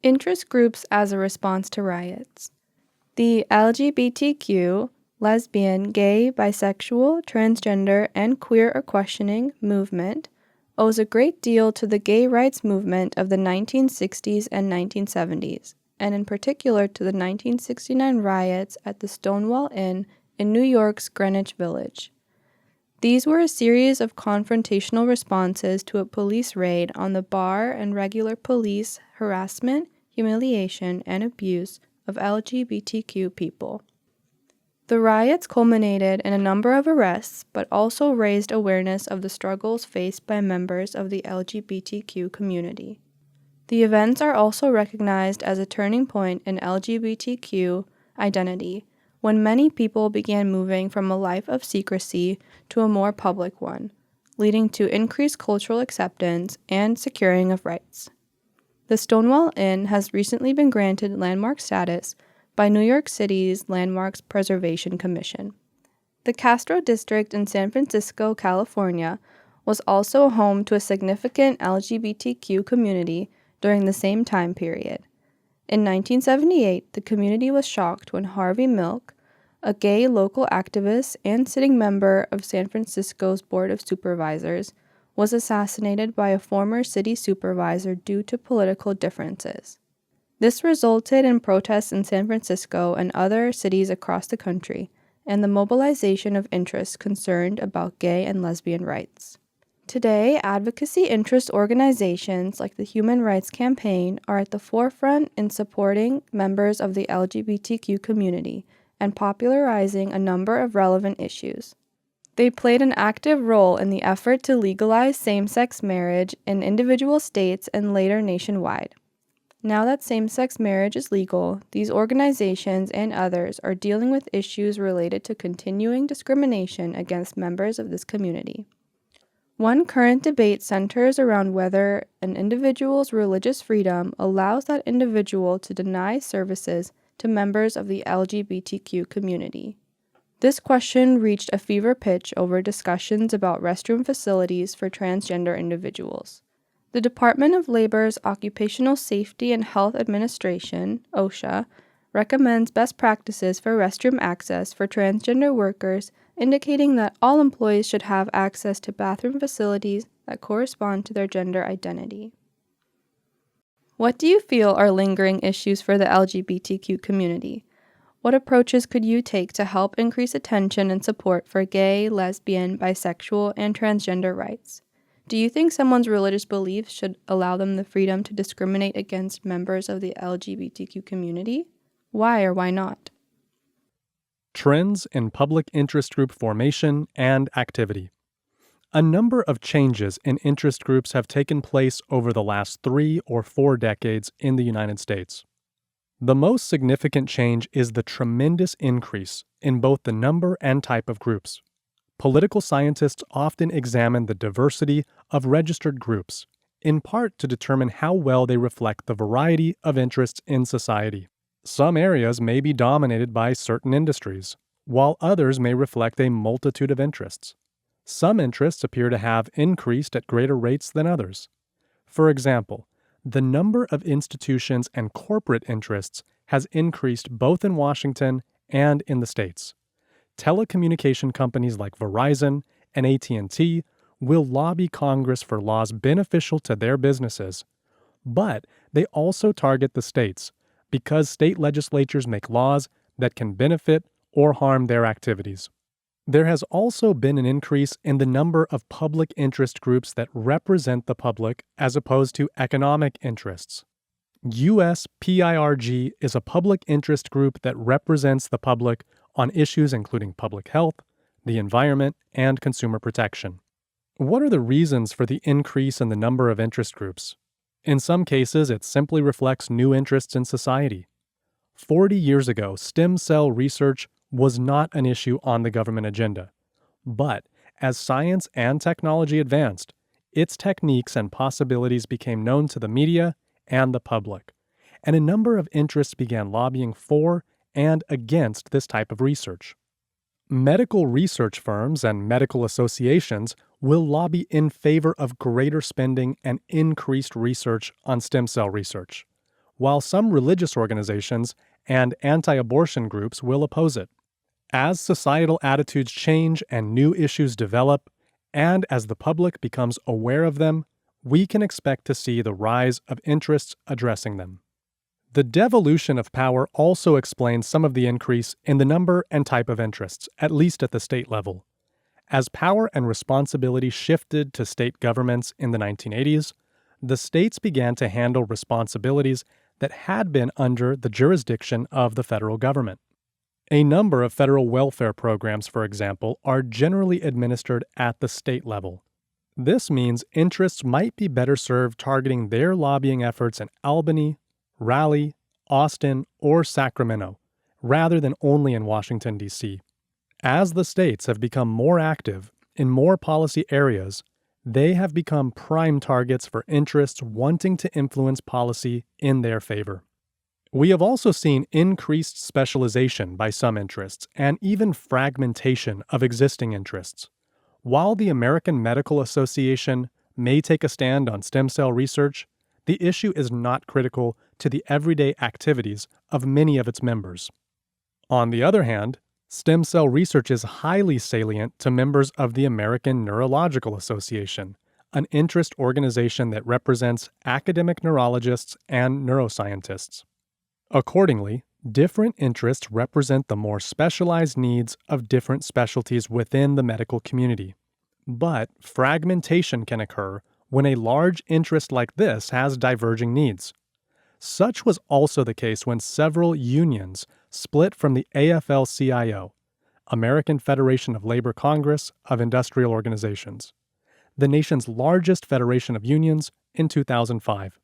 Speaker 2: Interest groups as a response to riots. The LGBTQ, lesbian, gay, bisexual, transgender, and queer or questioning movement owes a great deal to the gay rights movement of the 1960s and 1970s, and in particular to the 1969 riots at the Stonewall Inn in New York's Greenwich Village. These were a series of confrontational responses to a police raid on the bar and regular police harassment, humiliation, and abuse of LGBTQ people. The riots culminated in a number of arrests, but also raised awareness of the struggles faced by members of the LGBTQ community. The events are also recognized as a turning point in LGBTQ identity, when many people began moving from a life of secrecy to a more public one, leading to increased cultural acceptance and securing of rights. The Stonewall Inn has recently been granted landmark status by New York City's Landmarks Preservation Commission. The Castro District in San Francisco, California, was also home to a significant LGBTQ community during the same time period. In 1978, the community was shocked when Harvey Milk, a gay local activist and sitting member of San Francisco's Board of Supervisors, was assassinated by a former city supervisor due to political differences. This resulted in protests in San Francisco and other cities across the country, and the mobilization of interests concerned about gay and lesbian rights. Today, advocacy interest organizations like the Human Rights Campaign are at the forefront in supporting members of the LGBTQ community and popularizing a number of relevant issues. They played an active role in the effort to legalize same-sex marriage in individual states and later nationwide. Now that same-sex marriage is legal, these organizations and others are dealing with issues related to continuing discrimination against members of this community. One current debate centers around whether an individual's religious freedom allows that individual to deny services to members of the LGBTQ community. This question reached a fever pitch over discussions about restroom facilities for transgender individuals. The Department of Labor's Occupational Safety and Health Administration, OSHA, recommends best practices for restroom access for transgender workers, indicating that all employees should have access to bathroom facilities that correspond to their gender identity. What do you feel are lingering issues for the LGBTQ community? What approaches could you take to help increase attention and support for gay, lesbian, bisexual, and transgender rights? Do you think someone's religious beliefs should allow them the freedom to discriminate against members of the LGBTQ community? Why or why not?
Speaker 1: Trends in public interest group formation and activity. A number of changes in interest groups have taken place over the last 3 or 4 decades in the United States. The most significant change is the tremendous increase in both the number and type of groups. Political scientists often examine the diversity of registered groups, in part to determine how well they reflect the variety of interests in society. Some areas may be dominated by certain industries, while others may reflect a multitude of interests. Some interests appear to have increased at greater rates than others. For example, the number of institutions and corporate interests has increased both in Washington and in the states. Telecommunication companies like Verizon and AT&T will lobby Congress for laws beneficial to their businesses, but they also target the states because state legislatures make laws that can benefit or harm their activities. There has also been an increase in the number of public interest groups that represent the public as opposed to economic interests. USPIRG is a public interest group that represents the public on issues including public health, the environment, and consumer protection. What are the reasons for the increase in the number of interest groups? In some cases, it simply reflects new interests in society. 40 years ago, stem cell research was not an issue on the government agenda. But as science and technology advanced, its techniques and possibilities became known to the media and the public, and a number of interests began lobbying for and against this type of research. Medical research firms and medical associations will lobby in favor of greater spending and increased research on stem cell research, while some religious organizations and anti-abortion groups will oppose it. As societal attitudes change and new issues develop, and as the public becomes aware of them, we can expect to see the rise of interests addressing them. The devolution of power also explains some of the increase in the number and type of interests, at least at the state level. As power and responsibility shifted to state governments in the 1980s, the states began to handle responsibilities that had been under the jurisdiction of the federal government. A number of federal welfare programs, for example, are generally administered at the state level. This means interests might be better served targeting their lobbying efforts in Albany, Raleigh, Austin, or Sacramento, rather than only in Washington, D.C. As the states have become more active in more policy areas, they have become prime targets for interests wanting to influence policy in their favor. We have also seen increased specialization by some interests and even fragmentation of existing interests. While the American Medical Association may take a stand on stem cell research, the issue is not critical to the everyday activities of many of its members. On the other hand, stem cell research is highly salient to members of the American Neurological Association, an interest organization that represents academic neurologists and neuroscientists. Accordingly, different interests represent the more specialized needs of different specialties within the medical community. But fragmentation can occur when a large interest like this has diverging needs. Such was also the case when several unions split from the AFL-CIO, American Federation of Labor Congress of Industrial Organizations, the nation's largest federation of unions, in 2005.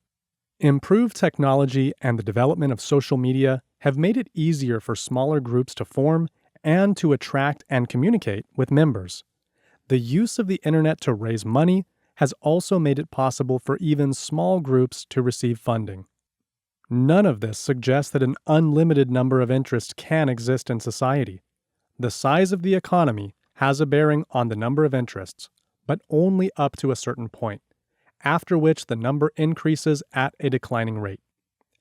Speaker 1: Improved technology and the development of social media have made it easier for smaller groups to form and to attract and communicate with members. The use of the internet to raise money has also made it possible for even small groups to receive funding. None of this suggests that an unlimited number of interests can exist in society. The size of the economy has a bearing on the number of interests, but only up to a certain point, after which the number increases at a declining rate.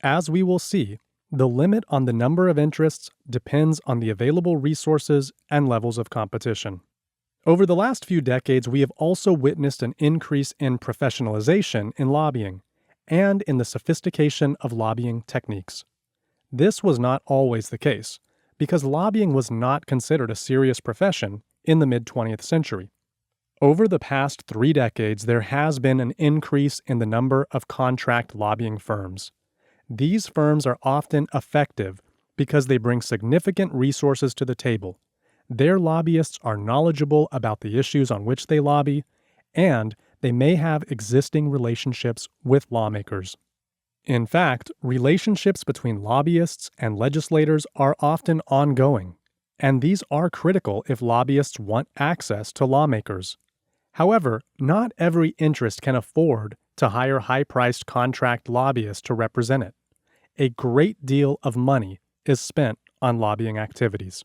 Speaker 1: As we will see, the limit on the number of interests depends on the available resources and levels of competition. Over the last few decades, we have also witnessed an increase in professionalization in lobbying and in the sophistication of lobbying techniques. This was not always the case, because lobbying was not considered a serious profession in the mid-20th century. Over the past 3 decades, there has been an increase in the number of contract lobbying firms. These firms are often effective because they bring significant resources to the table. Their lobbyists are knowledgeable about the issues on which they lobby, and they may have existing relationships with lawmakers. In fact, relationships between lobbyists and legislators are often ongoing, and these are critical if lobbyists want access to lawmakers. However, not every interest can afford to hire high-priced contract lobbyists to represent it. A great deal of money is spent on lobbying activities.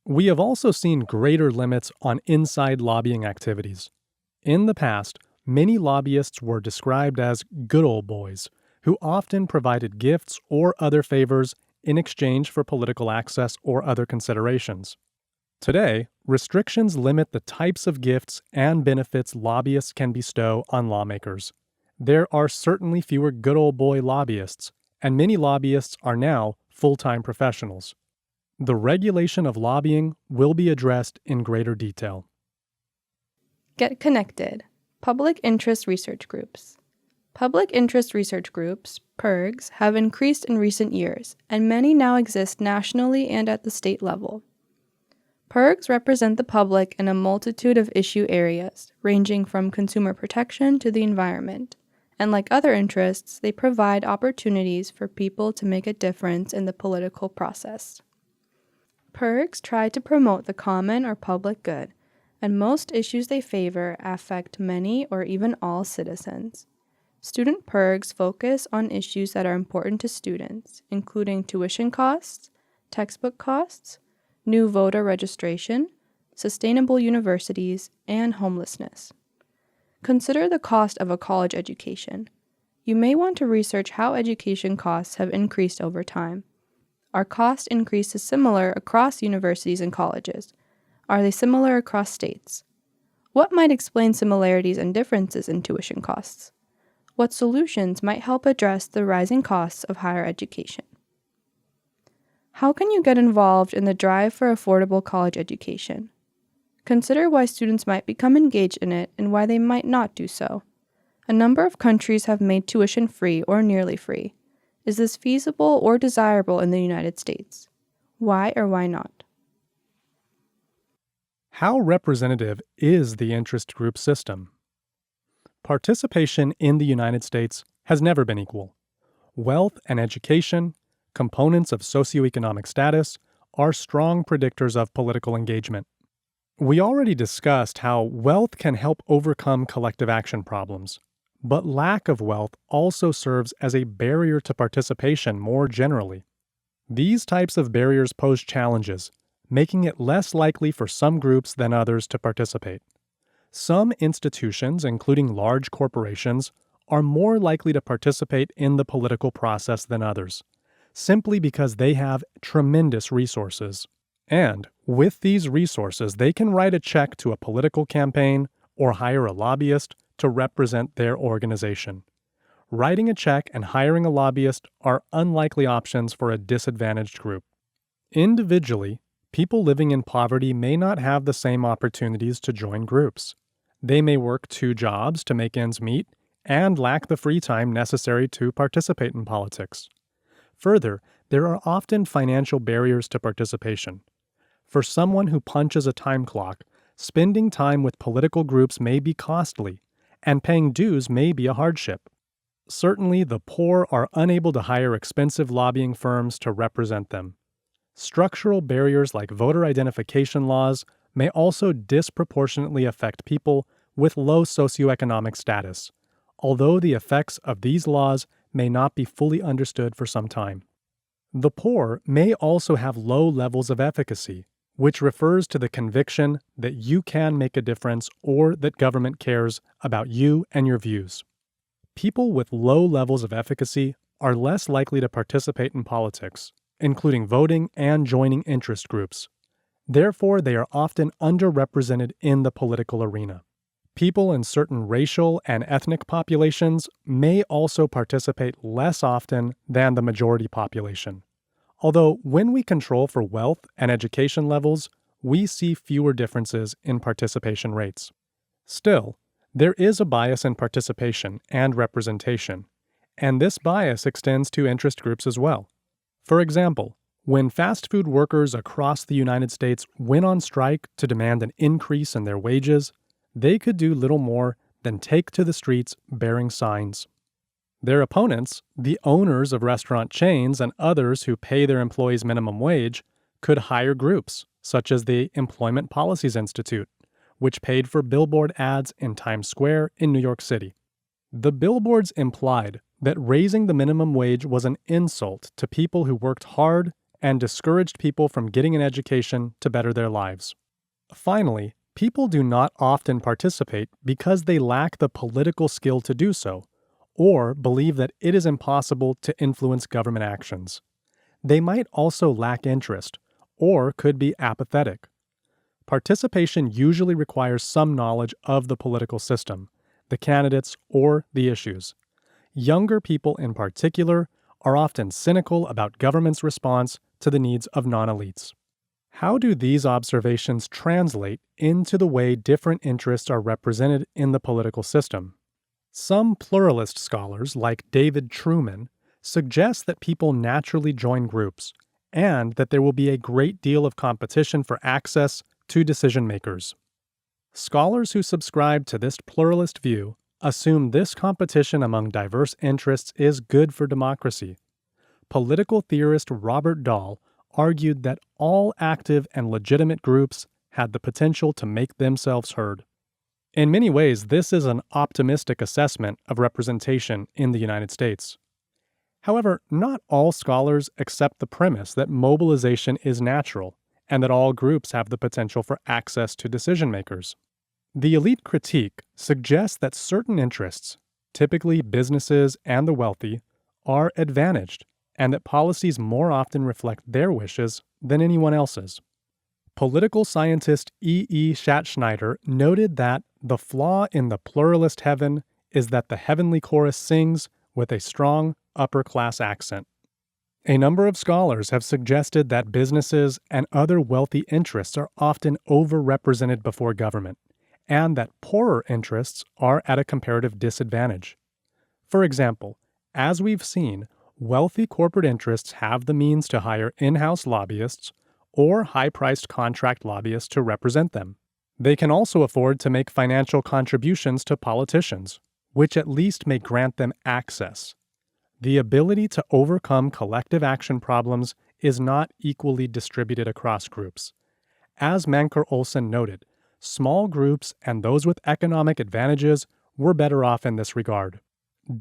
Speaker 1: We have also seen greater limits on inside lobbying activities. In the past, many lobbyists were described as good old boys, who often provided gifts or other favors in exchange for political access or other considerations. Today, restrictions limit the types of gifts and benefits lobbyists can bestow on lawmakers. There are certainly fewer good old boy lobbyists, and many lobbyists are now full-time professionals. The regulation of lobbying will be addressed in greater detail.
Speaker 2: Get connected. Public interest research groups. Public interest research groups, PIRGs, have increased in recent years, and many now exist nationally and at the state level. PIRGs represent the public in a multitude of issue areas, ranging from consumer protection to the environment, and like other interests, they provide opportunities for people to make a difference in the political process. PIRGs try to promote the common or public good, and most issues they favor affect many or even all citizens. Student PIRGs focus on issues that are important to students, including tuition costs, textbook costs, new voter registration, sustainable universities, and homelessness. Consider the cost of a college education. You may want to research how education costs have increased over time. Are cost increases similar across universities and colleges? Are they similar across states? What might explain similarities and differences in tuition costs? What solutions might help address the rising costs of higher education? How can you get involved in the drive for affordable college education? Consider why students might become engaged in it and why they might not do so. A number of countries have made tuition free or nearly free. Is this feasible or desirable in the United States? Why or why not?
Speaker 1: How representative is the interest group system? Participation in the United States has never been equal. Wealth and education, components of socioeconomic status, are strong predictors of political engagement. We already discussed how wealth can help overcome collective action problems, but lack of wealth also serves as a barrier to participation more generally. These types of barriers pose challenges, making it less likely for some groups than others to participate. Some institutions, including large corporations, are more likely to participate in the political process than others, simply because they have tremendous resources. And with these resources, they can write a check to a political campaign or hire a lobbyist to represent their organization. Writing a check and hiring a lobbyist are unlikely options for a disadvantaged group. Individually, people living in poverty may not have the same opportunities to join groups. They may work 2 jobs to make ends meet and lack the free time necessary to participate in politics. Further, there are often financial barriers to participation. For someone who punches a time clock, spending time with political groups may be costly, and paying dues may be a hardship. Certainly, the poor are unable to hire expensive lobbying firms to represent them. Structural barriers like voter identification laws may also disproportionately affect people with low socioeconomic status, although the effects of these laws may not be fully understood for some time. The poor may also have low levels of efficacy, which refers to the conviction that you can make a difference or that government cares about you and your views. People with low levels of efficacy are less likely to participate in politics, including voting and joining interest groups. Therefore, they are often underrepresented in the political arena. People in certain racial and ethnic populations may also participate less often than the majority population. Although when we control for wealth and education levels, we see fewer differences in participation rates. Still, there is a bias in participation and representation, and this bias extends to interest groups as well. For example, when fast food workers across the United States went on strike to demand an increase in their wages, they could do little more than take to the streets bearing signs. Their opponents, the owners of restaurant chains and others who pay their employees minimum wage, could hire groups, such as the Employment Policies Institute, which paid for billboard ads in Times Square in New York City. The billboards implied that raising the minimum wage was an insult to people who worked hard and discouraged people from getting an education to better their lives. Finally, people do not often participate because they lack the political skill to do so, or believe that it is impossible to influence government actions. They might also lack interest, or could be apathetic. Participation usually requires some knowledge of the political system, the candidates, or the issues. Younger people in particular are often cynical about government's response to the needs of non-elites. How do these observations translate into the way different interests are represented in the political system? Some pluralist scholars, like David Truman, suggest that people naturally join groups and that there will be a great deal of competition for access to decision makers. Scholars who subscribe to this pluralist view assume this competition among diverse interests is good for democracy. Political theorist Robert Dahl argued that all active and legitimate groups had the potential to make themselves heard. In many ways, this is an optimistic assessment of representation in the United States. However, not all scholars accept the premise that mobilization is natural and that all groups have the potential for access to decision makers. The elite critique suggests that certain interests, typically businesses and the wealthy, are advantaged and that policies more often reflect their wishes than anyone else's. Political scientist E. Schattschneider noted that the flaw in the pluralist heaven is that the heavenly chorus sings with a strong upper-class accent. A number of scholars have suggested that businesses and other wealthy interests are often overrepresented before government, and that poorer interests are at a comparative disadvantage. For example, as we've seen, wealthy corporate interests have the means to hire in-house lobbyists or high-priced contract lobbyists to represent them. They can also afford to make financial contributions to politicians, which at least may grant them access. The ability to overcome collective action problems is not equally distributed across groups. As Manker Olson noted, small groups and those with economic advantages were better off in this regard.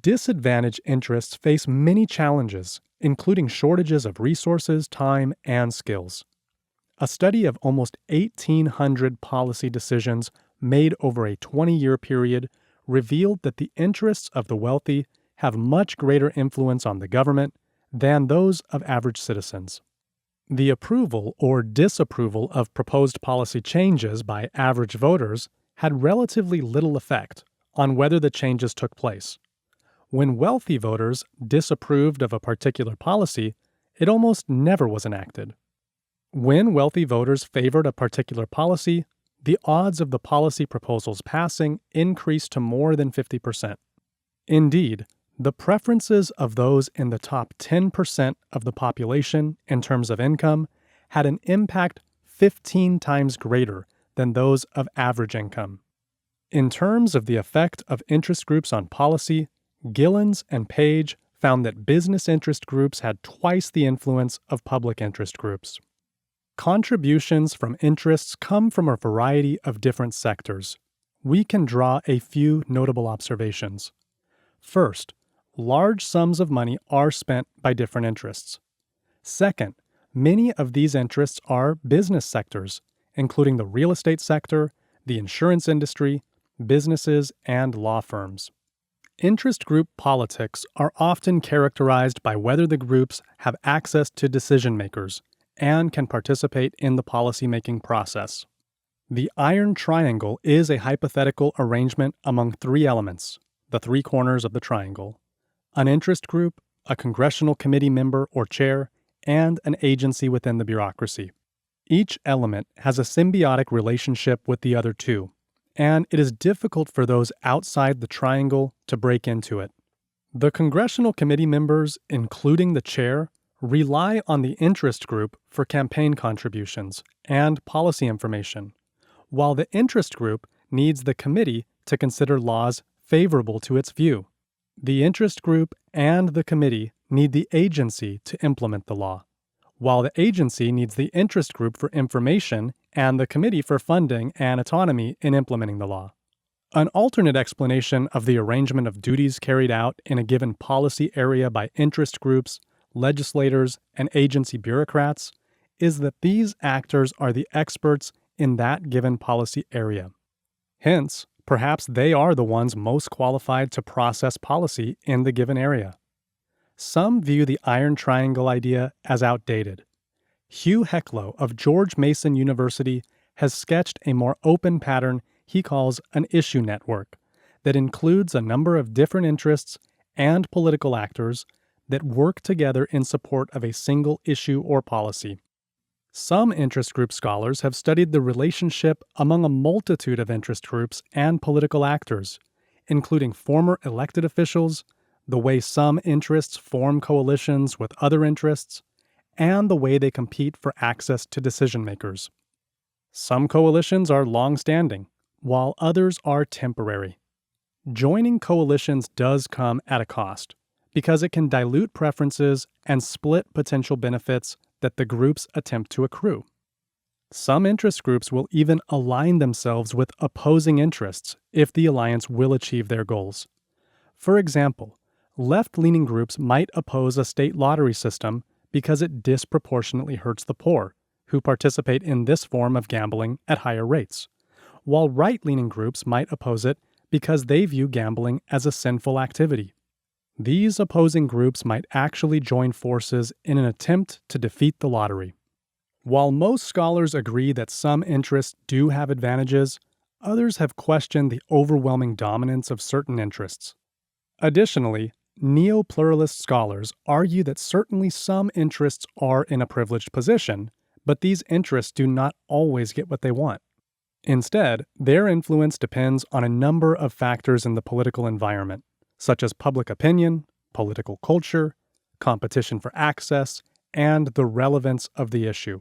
Speaker 1: Disadvantaged interests face many challenges, including shortages of resources, time, and skills. A study of almost 1,800 policy decisions made over a 20-year period revealed that the interests of the wealthy have much greater influence on the government than those of average citizens. The approval or disapproval of proposed policy changes by average voters had relatively little effect on whether the changes took place. When wealthy voters disapproved of a particular policy, it almost never was enacted. When wealthy voters favored a particular policy, the odds of the policy proposals passing increased to more than 50%. Indeed, the preferences of those in the top 10% of the population in terms of income had an impact 15 times greater than those of average income. In terms of the effect of interest groups on policy, Gillens and Page found that business interest groups had twice the influence of public interest groups. Contributions from interests come from a variety of different sectors. We can draw a few notable observations. First, large sums of money are spent by different interests. Second, many of these interests are business sectors, including the real estate sector, the insurance industry, businesses, and law firms. Interest group politics are often characterized by whether the groups have access to decision makers and can participate in the policymaking process. The iron triangle is a hypothetical arrangement among three elements, the three corners of the triangle: an interest group, a congressional committee member or chair, and an agency within the bureaucracy. Each element has a symbiotic relationship with the other two, and it is difficult for those outside the triangle to break into it. The congressional committee members, including the chair, rely on the interest group for campaign contributions and policy information, while the interest group needs the committee to consider laws favorable to its view. The interest group and the committee need the agency to implement the law, while the agency needs the interest group for information and the committee for funding and autonomy in implementing the law. An alternate explanation of the arrangement of duties carried out in a given policy area by interest groups, legislators, and agency bureaucrats is that these actors are the experts in that given policy area. Hence, perhaps they are the ones most qualified to process policy in the given area. Some view the iron triangle idea as outdated. Hugh Hecklow of George Mason University has sketched a more open pattern he calls an issue network that includes a number of different interests and political actors that work together in support of a single issue or policy. Some interest group scholars have studied the relationship among a multitude of interest groups and political actors, including former elected officials, the way some interests form coalitions with other interests, and the way they compete for access to decision makers. Some coalitions are long-standing, while others are temporary. Joining coalitions does come at a cost, because it can dilute preferences and split potential benefits that the groups attempt to accrue. Some interest groups will even align themselves with opposing interests if the alliance will achieve their goals. For example, left-leaning groups might oppose a state lottery system because it disproportionately hurts the poor, who participate in this form of gambling at higher rates, while right-leaning groups might oppose it because they view gambling as a sinful activity. These opposing groups might actually join forces in an attempt to defeat the lottery. While most scholars agree that some interests do have advantages, others have questioned the overwhelming dominance of certain interests. Additionally, neo-pluralist scholars argue that certainly some interests are in a privileged position, but these interests do not always get what they want. Instead, their influence depends on a number of factors in the political environment, such as public opinion, political culture, competition for access, and the relevance of the issue.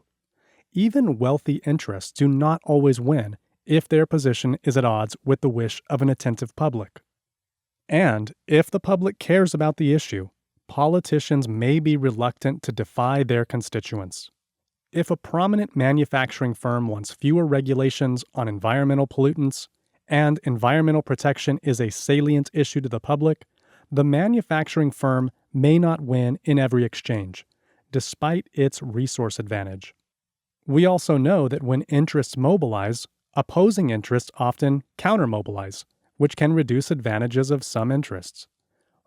Speaker 1: Even wealthy interests do not always win if their position is at odds with the wish of an attentive public. And if the public cares about the issue, politicians may be reluctant to defy their constituents. If a prominent manufacturing firm wants fewer regulations on environmental pollutants, and environmental protection is a salient issue to the public, the manufacturing firm may not win in every exchange, despite its resource advantage. We also know that when interests mobilize, opposing interests often counter-mobilize, which can reduce advantages of some interests.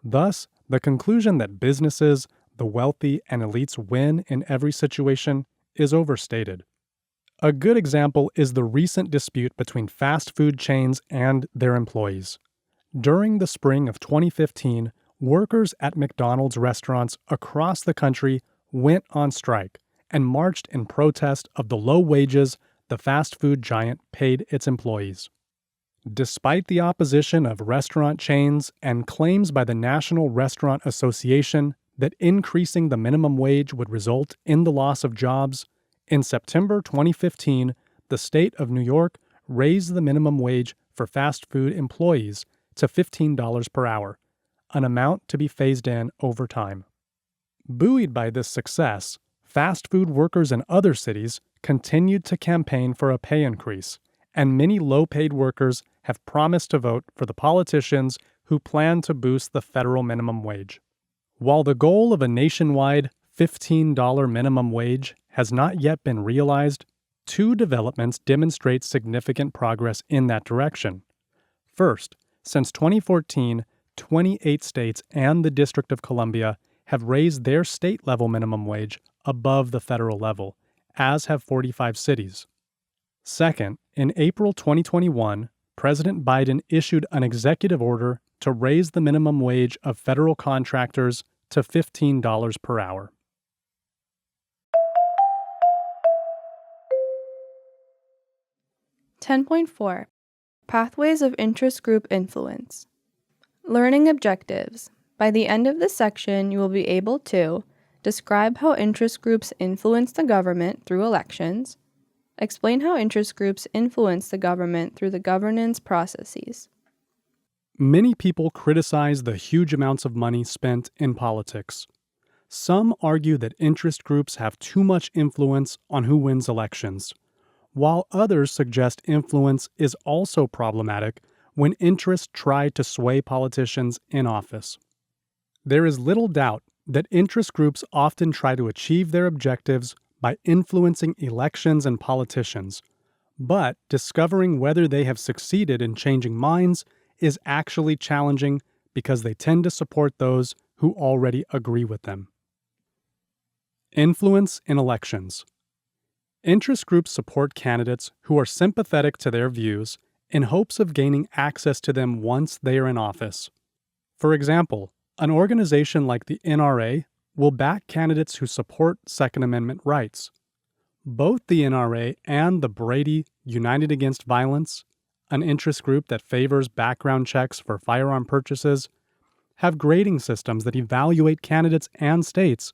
Speaker 1: Thus, the conclusion that businesses, the wealthy, and elites win in every situation is overstated. A good example is the recent dispute between fast food chains and their employees. During the spring of 2015, workers at McDonald's restaurants across the country went on strike and marched in protest of the low wages the fast food giant paid its employees. Despite the opposition of restaurant chains and claims by the National Restaurant Association that increasing the minimum wage would result in the loss of jobs, in September 2015, the state of New York raised the minimum wage for fast food employees to $15 per hour, an amount to be phased in over time. Buoyed by this success, fast food workers in other cities continued to campaign for a pay increase, and many low-paid workers have promised to vote for the politicians who plan to boost the federal minimum wage. While the goal of a nationwide $15 minimum wage has not yet been realized, two developments demonstrate significant progress in that direction. First, since 2014, 28 states and the District of Columbia have raised their state-level minimum wage above the federal level, as have 45 cities. Second, in April 2021, President Biden issued an executive order to raise the minimum wage of federal contractors to $15 per hour.
Speaker 2: (10.4) Pathways of Interest Group Influence. Learning objectives. By the end of this section, you will be able to describe how interest groups influence the government through elections, explain how interest groups influence the government through the governance processes.
Speaker 1: Many people criticize the huge amounts of money spent in politics. Some argue that interest groups have too much influence on who wins elections, while others suggest influence is also problematic when interests try to sway politicians in office. There is little doubt that interest groups often try to achieve their objectives by influencing elections and politicians, but discovering whether they have succeeded in changing minds is actually challenging because they tend to support those who already agree with them. Influence in elections. Interest groups support candidates who are sympathetic to their views in hopes of gaining access to them once they are in office. For example, an organization like the NRA will back candidates who support Second Amendment rights. Both the NRA and the Brady United Against Violence, an interest group that favors background checks for firearm purchases, have grading systems that evaluate candidates and states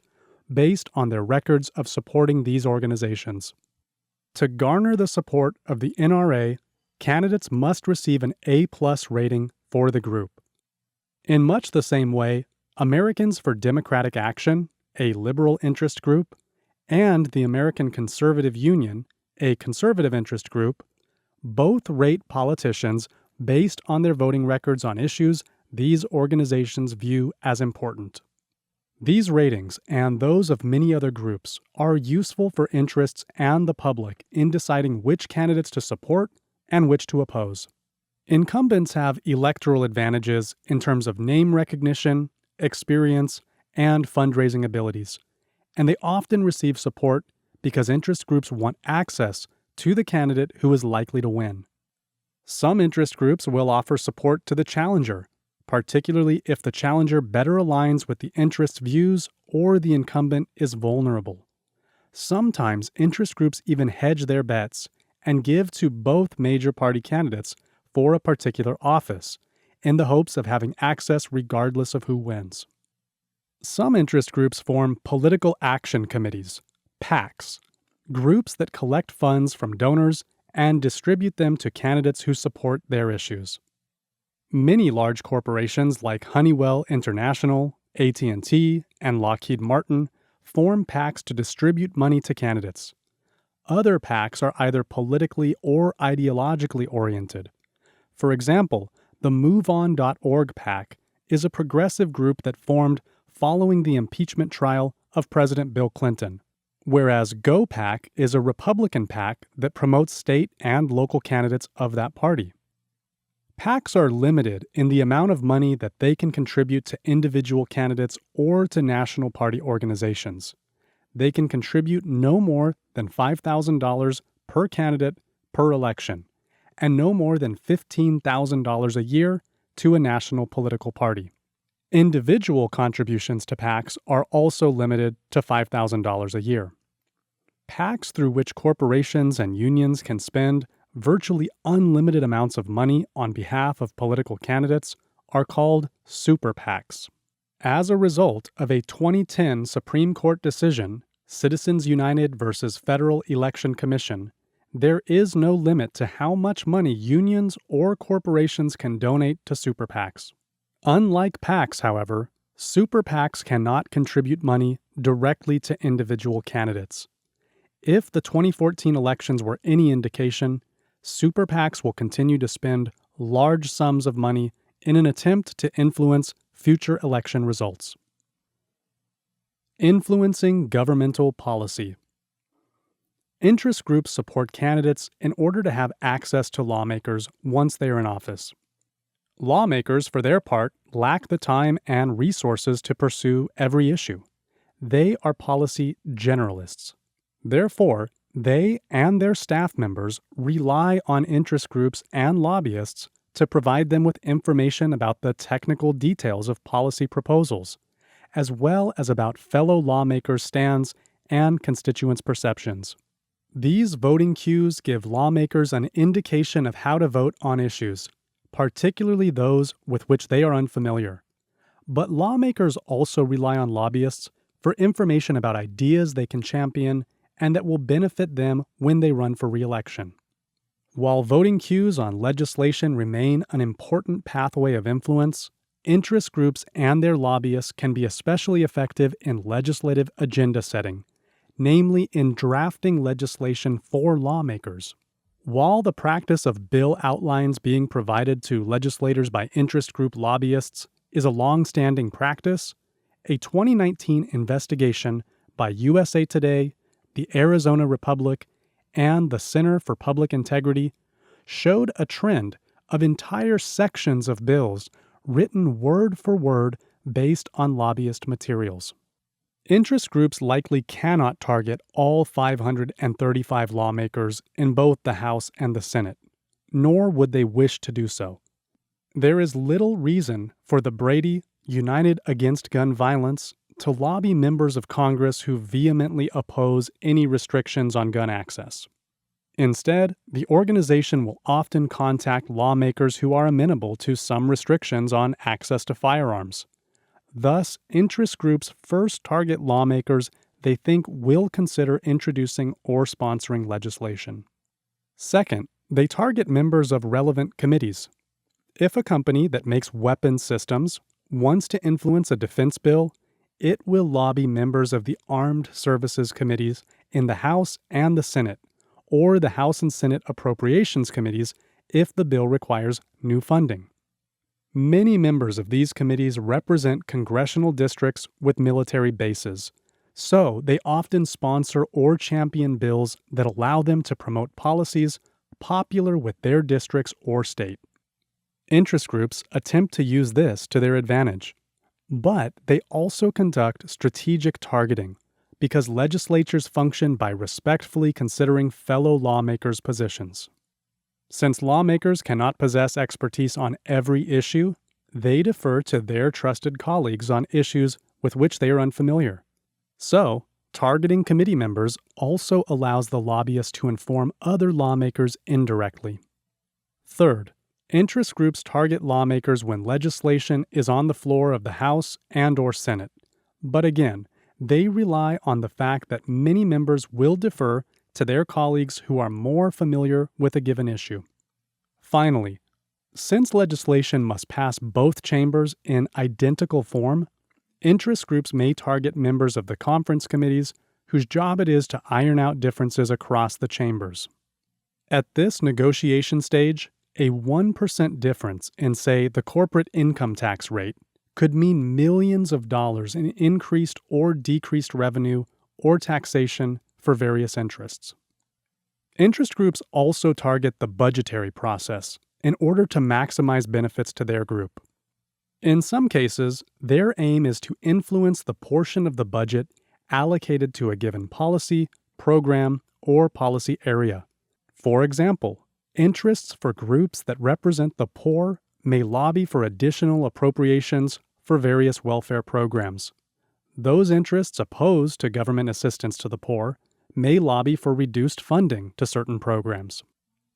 Speaker 1: based on their records of supporting these organizations. To garner the support of the NRA, candidates must receive an A+ rating for the group. In much the same way, Americans for Democratic Action, a liberal interest group, and the American Conservative Union, a conservative interest group, both rate politicians based on their voting records on issues these organizations view as important. These ratings, and those of many other groups, are useful for interests and the public in deciding which candidates to support and which to oppose. Incumbents have electoral advantages in terms of name recognition, experience, and fundraising abilities, and they often receive support because interest groups want access to the candidate who is likely to win. Some interest groups will offer support to the challenger, particularly if the challenger better aligns with the interest's views or the incumbent is vulnerable. Sometimes interest groups even hedge their bets and give to both major party candidates for a particular office, in the hopes of having access regardless of who wins. Some interest groups form political action committees, PACs, groups that collect funds from donors and distribute them to candidates who support their issues. Many large corporations like Honeywell International, AT&T, and Lockheed Martin form PACs to distribute money to candidates. Other PACs are either politically or ideologically oriented. For example, the MoveOn.org PAC is a progressive group that formed following the impeachment trial of President Bill Clinton, whereas GoPAC is a Republican PAC that promotes state and local candidates of that party. PACs are limited in the amount of money that they can contribute to individual candidates or to national party organizations. They can contribute no more than $5,000 per candidate per election, and no more than $15,000 a year to a national political party. Individual contributions to PACs are also limited to $5,000 a year. PACs through which corporations and unions can spend virtually unlimited amounts of money on behalf of political candidates are called super PACs. As a result of a 2010 Supreme Court decision, Citizens United versus Federal Election Commission, there is no limit to how much money unions or corporations can donate to super PACs. Unlike PACs, however, super PACs cannot contribute money directly to individual candidates. If the 2014 elections were any indication, super PACs will continue to spend large sums of money in an attempt to influence future election results. Influencing governmental policy. Interest groups support candidates in order to have access to lawmakers once they are in office. Lawmakers, for their part, lack the time and resources to pursue every issue. They are policy generalists. Therefore, they and their staff members rely on interest groups and lobbyists to provide them with information about the technical details of policy proposals, as well as about fellow lawmakers' stands and constituents' perceptions. These voting cues give lawmakers an indication of how to vote on issues, particularly those with which they are unfamiliar. But lawmakers also rely on lobbyists for information about ideas they can champion and that will benefit them when they run for re-election. While voting cues on legislation remain an important pathway of influence, interest groups and their lobbyists can be especially effective in legislative agenda setting, namely in drafting legislation for lawmakers. While the practice of bill outlines being provided to legislators by interest group lobbyists is a long-standing practice, a 2019 investigation by USA Today, the Arizona Republic, and the Center for Public Integrity showed a trend of entire sections of bills written word for word based on lobbyist materials. Interest groups likely cannot target all 535 lawmakers in both the House and the Senate, nor would they wish to do so. There is little reason for the Brady United Against Gun Violence to lobby members of Congress who vehemently oppose any restrictions on gun access. Instead, the organization will often contact lawmakers who are amenable to some restrictions on access to firearms. Thus, interest groups first target lawmakers they think will consider introducing or sponsoring legislation. Second, they target members of relevant committees. If a company that makes weapons systems wants to influence a defense bill, it will lobby members of the Armed Services Committees in the House and the Senate, or the House and Senate Appropriations Committees if the bill requires new funding. Many members of these committees represent congressional districts with military bases, so they often sponsor or champion bills that allow them to promote policies popular with their districts or state. Interest groups attempt to use this to their advantage, but they also conduct strategic targeting because legislatures function by respectfully considering fellow lawmakers' positions. Since lawmakers cannot possess expertise on every issue, they defer to their trusted colleagues on issues with which they are unfamiliar. So, targeting committee members also allows the lobbyist to inform other lawmakers indirectly. Third, interest groups target lawmakers when legislation is on the floor of the House and/or Senate. But again, they rely on the fact that many members will defer to their colleagues who are more familiar with a given issue. Finally, since legislation must pass both chambers in identical form, interest groups may target members of the conference committees whose job it is to iron out differences across the chambers. At this negotiation stage, a 1% difference in, say, the corporate income tax rate could mean millions of dollars in increased or decreased revenue or taxation for various interests. Interest groups also target the budgetary process in order to maximize benefits to their group. In some cases, their aim is to influence the portion of the budget allocated to a given policy, program, or policy area. For example, interests for groups that represent the poor may lobby for additional appropriations for various welfare programs. Those interests opposed to government assistance to the poor may lobby for reduced funding to certain programs.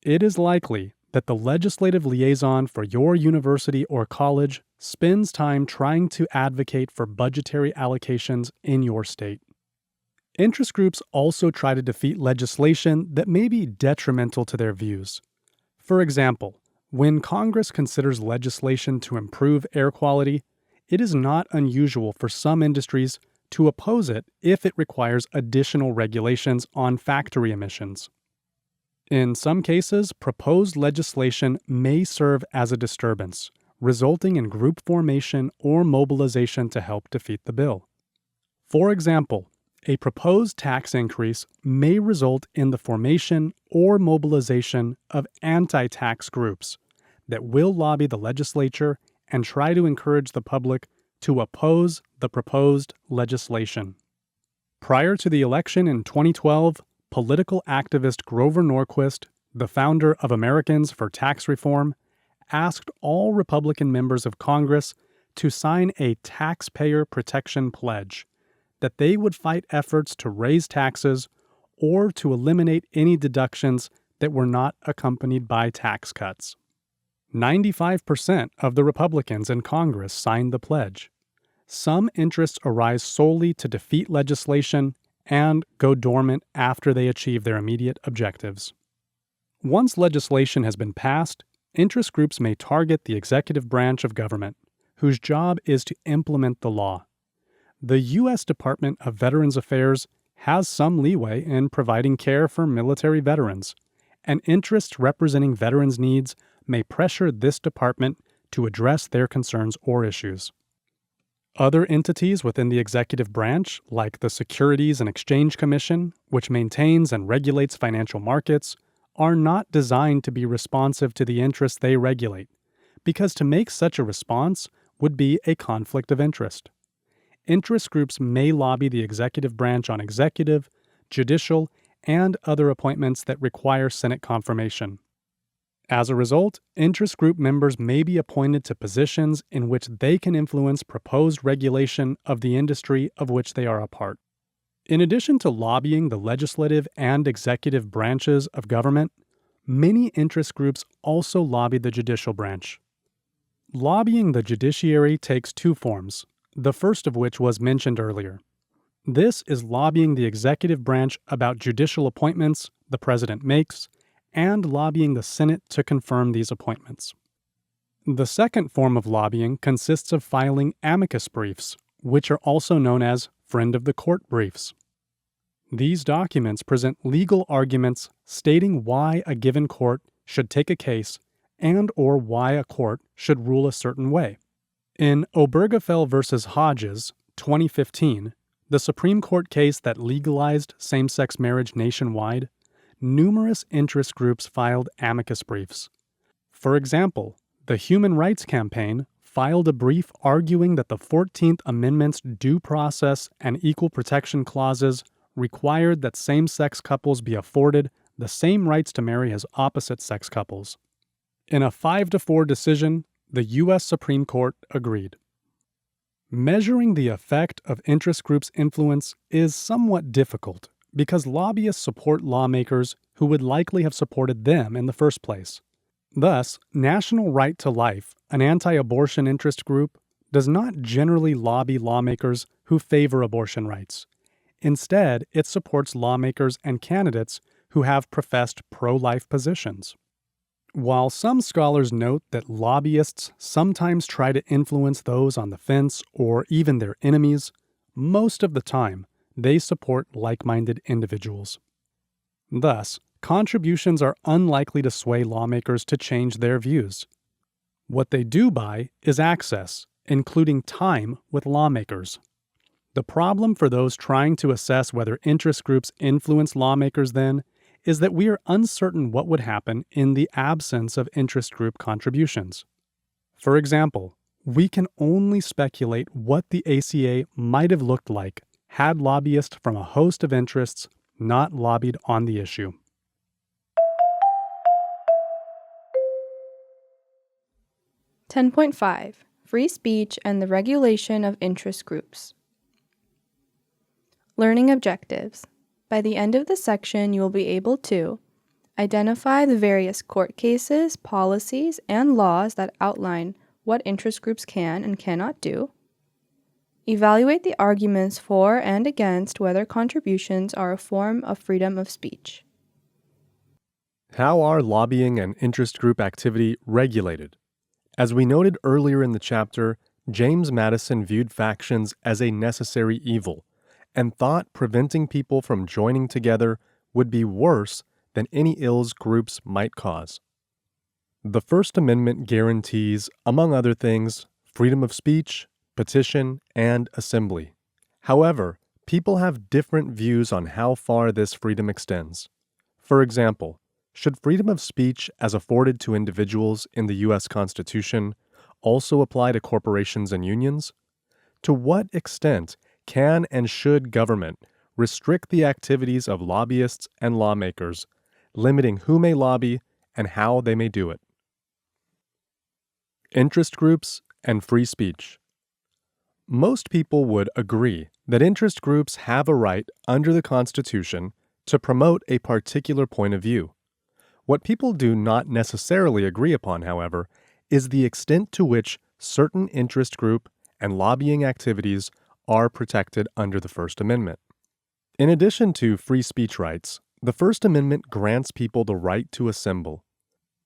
Speaker 1: It is likely that the legislative liaison for your university or college spends time trying to advocate for budgetary allocations in your state. Interest groups also try to defeat legislation that may be detrimental to their views. For example, when Congress considers legislation to improve air quality, it is not unusual for some industries to oppose it if it requires additional regulations on factory emissions. In some cases, proposed legislation may serve as a disturbance, resulting in group formation or mobilization to help defeat the bill. For example, a proposed tax increase may result in the formation or mobilization of anti-tax groups that will lobby the legislature and try to encourage the public to oppose the proposed legislation. Prior to the election in 2012, political activist Grover Norquist, the founder of Americans for Tax Reform, asked all Republican members of Congress to sign a taxpayer protection pledge that they would fight efforts to raise taxes or to eliminate any deductions that were not accompanied by tax cuts. 95% of the Republicans in Congress signed the pledge. Some interests arise solely to defeat legislation and go dormant after they achieve their immediate objectives. Once legislation has been passed, interest groups may target the executive branch of government, whose job is to implement the law. The U.S. Department of Veterans Affairs has some leeway in providing care for military veterans, and interests representing veterans' needs may pressure this department to address their concerns or issues. Other entities within the executive branch, like the Securities and Exchange Commission, which maintains and regulates financial markets, are not designed to be responsive to the interests they regulate, because to make such a response would be a conflict of interest. Interest groups may lobby the executive branch on executive, judicial, and other appointments that require Senate confirmation. As a result, interest group members may be appointed to positions in which they can influence proposed regulation of the industry of which they are a part. In addition to lobbying the legislative and executive branches of government, many interest groups also lobby the judicial branch. Lobbying the judiciary takes two forms, the first of which was mentioned earlier. This is lobbying the executive branch about judicial appointments the president makes, and lobbying the Senate to confirm these appointments. The second form of lobbying consists of filing amicus briefs, which are also known as friend of the court briefs. These documents present legal arguments stating why a given court should take a case and or why a court should rule a certain way. In Obergefell v. Hodges, 2015, the Supreme Court case that legalized same-sex marriage nationwide, numerous interest groups filed amicus briefs. For example, the Human Rights Campaign filed a brief arguing that the 14th Amendment's due process and equal protection clauses required that same-sex couples be afforded the same rights to marry as opposite-sex couples. In a 5-4 decision, the U.S. Supreme Court agreed. Measuring the effect of interest groups' influence is somewhat difficult because lobbyists support lawmakers who would likely have supported them in the first place. Thus, National Right to Life, an anti-abortion interest group, does not generally lobby lawmakers who favor abortion rights. Instead, it supports lawmakers and candidates who have professed pro-life positions. While some scholars note that lobbyists sometimes try to influence those on the fence or even their enemies, most of the time they support like-minded individuals. Thus, contributions are unlikely to sway lawmakers to change their views. What they do buy is access, including time with lawmakers. The problem for those trying to assess whether interest groups influence lawmakers, then, is that we are uncertain what would happen in the absence of interest group contributions. For example, we can only speculate what the ACA might have looked like had lobbyists from a host of interests not lobbied on the issue.
Speaker 2: (10.5) Free speech and the regulation of interest groups. Learning objectives. By the end of the section, you will be able to identify the various court cases, policies, and laws that outline what interest groups can and cannot do. Evaluate the arguments for and against whether contributions are a form of freedom of speech.
Speaker 3: How are lobbying and interest group activity regulated? As we noted earlier in the chapter, James Madison viewed factions as a necessary evil and thought preventing people from joining together would be worse than any ills groups might cause. The First Amendment guarantees, among other things, freedom of speech, petition, and assembly. However, people have different views on how far this freedom extends. For example, should freedom of speech as afforded to individuals in the U.S. Constitution also apply to corporations and unions? To what extent can and should government restrict the activities of lobbyists and lawmakers, limiting who may lobby and how they may do it? Interest groups and free speech. Most people would agree that interest groups have a right under the Constitution to promote a particular point of view. What people do not necessarily agree upon, however, is the extent to which certain interest group and lobbying activities are protected under the First Amendment. In addition to free speech rights, the First Amendment grants people the right to assemble.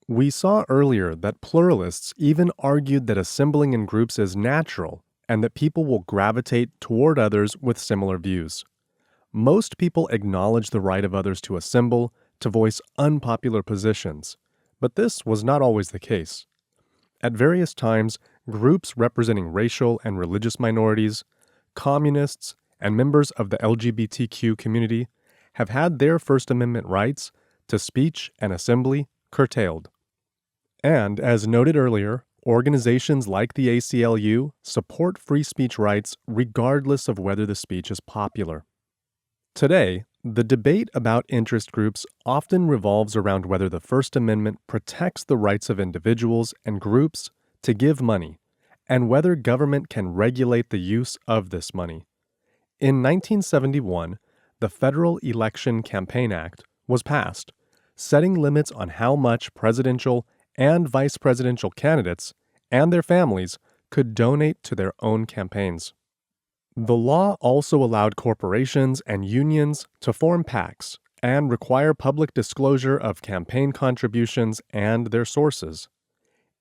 Speaker 3: We saw earlier that pluralists even argued that assembling in groups is natural and that people will gravitate toward others with similar views. Most people acknowledge the right of others to assemble, to voice unpopular positions, but this was not always the case. At various times, groups representing racial and religious minorities, communists, and members of the LGBTQ community have had their First Amendment rights to speech and assembly curtailed. And, as noted earlier, organizations like the ACLU support free speech rights regardless of whether the speech is popular. Today, the debate about interest groups often revolves around whether the First Amendment protects the rights of individuals and groups to give money, and whether government can regulate the use of this money. In 1971, the Federal Election Campaign Act was passed, setting limits on how much presidential and vice presidential candidates and their families could donate to their own campaigns. The law also allowed corporations and unions to form PACs and require public disclosure of campaign contributions and their sources.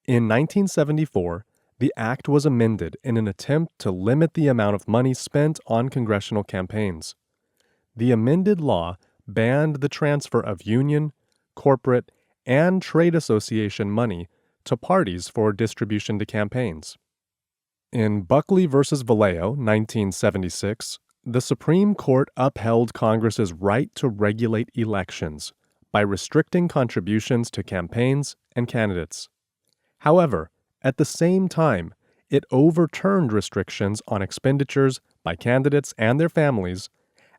Speaker 3: In 1974, the act was amended in an attempt to limit the amount of money spent on congressional campaigns. The amended law banned the transfer of union, corporate, and trade association money to parties for distribution to campaigns. In Buckley v. Vallejo, 1976, the Supreme Court upheld Congress's right to regulate elections by restricting contributions to campaigns and candidates. However, at the same time, it overturned restrictions on expenditures by candidates and their families,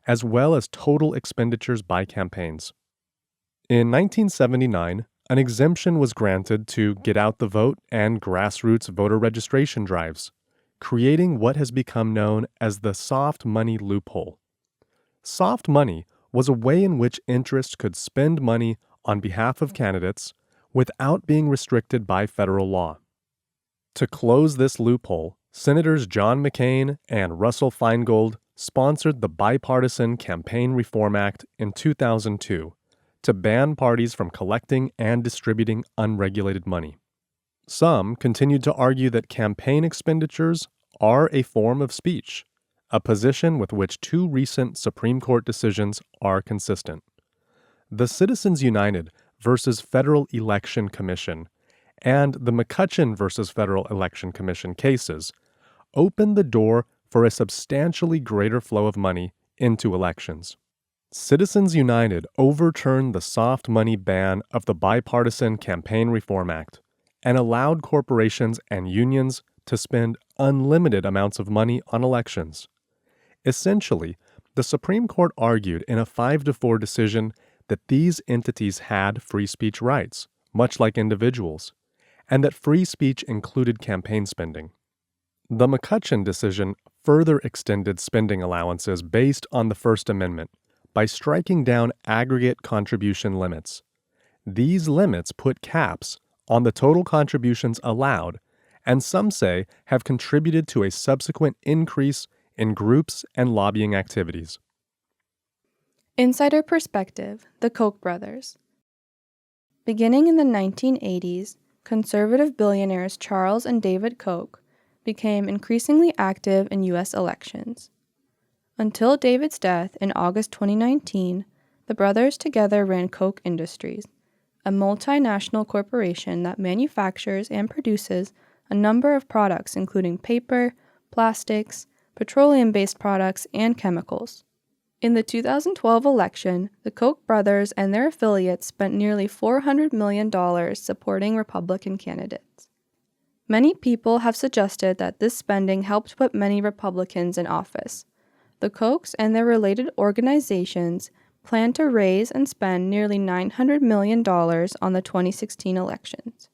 Speaker 3: as well as total expenditures by campaigns. In 1979, an exemption was granted to get out the vote and grassroots voter registration drives, creating what has become known as the soft money loophole. Soft money was a way in which interests could spend money on behalf of candidates without being restricted by federal law. To close this loophole, Senators John McCain and Russell Feingold sponsored the Bipartisan Campaign Reform Act in 2002 to ban parties from collecting and distributing unregulated money. Some continued to argue that campaign expenditures are a form of speech, a position with which two recent Supreme Court decisions are consistent. The Citizens United versus Federal Election Commission and the McCutcheon versus Federal Election Commission cases opened the door for a substantially greater flow of money into elections. Citizens United overturned the soft money ban of the Bipartisan Campaign Reform Act and allowed corporations and unions to spend unlimited amounts of money on elections. Essentially, the Supreme Court argued in a 5-4 decision that these entities had free speech rights, much like individuals, and that free speech included campaign spending. The McCutcheon decision further extended spending allowances based on the First Amendment by striking down aggregate contribution limits. These limits put caps on the total contributions allowed, and some say have contributed to a subsequent increase in groups and lobbying activities.
Speaker 2: Insider perspective, the Koch brothers. Beginning in the 1980s, conservative billionaires Charles and David Koch became increasingly active in U.S. elections. Until David's death in August 2019, the brothers together ran Koch Industries, a multinational corporation that manufactures and produces a number of products including paper, plastics, petroleum-based products, and chemicals. In the 2012 election, the Koch brothers and their affiliates spent nearly $400 million supporting Republican candidates. Many people have suggested that this spending helped put many Republicans in office. The Kochs and their related organizations plan to raise and spend nearly $900 million on the 2016 elections.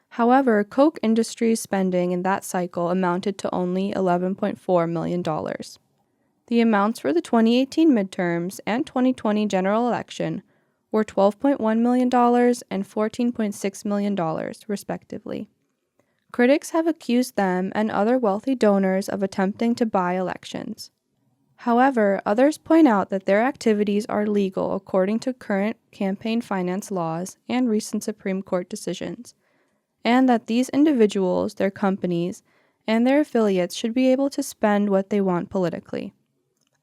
Speaker 2: However, Koch Industries' spending in that cycle amounted to only $11.4 million. The amounts for the 2018 midterms and 2020 general election were $12.1 million and $14.6 million, respectively. Critics have accused them and other wealthy donors of attempting to buy elections. However, others point out that their activities are legal according to current campaign finance laws and recent Supreme Court decisions, and that these individuals, their companies, and their affiliates should be able to spend what they want politically.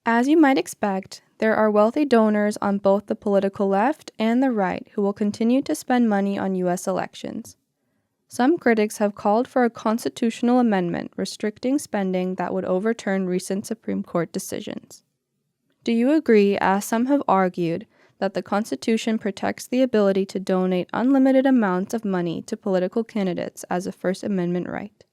Speaker 2: As you might expect, there are wealthy donors on both the political left and the right who will continue to spend money on U.S. elections. Some critics have called for a constitutional amendment restricting spending that would overturn recent Supreme Court decisions. Do you agree, as some have argued, that the Constitution protects the ability to donate unlimited amounts of money to political candidates as a First Amendment right?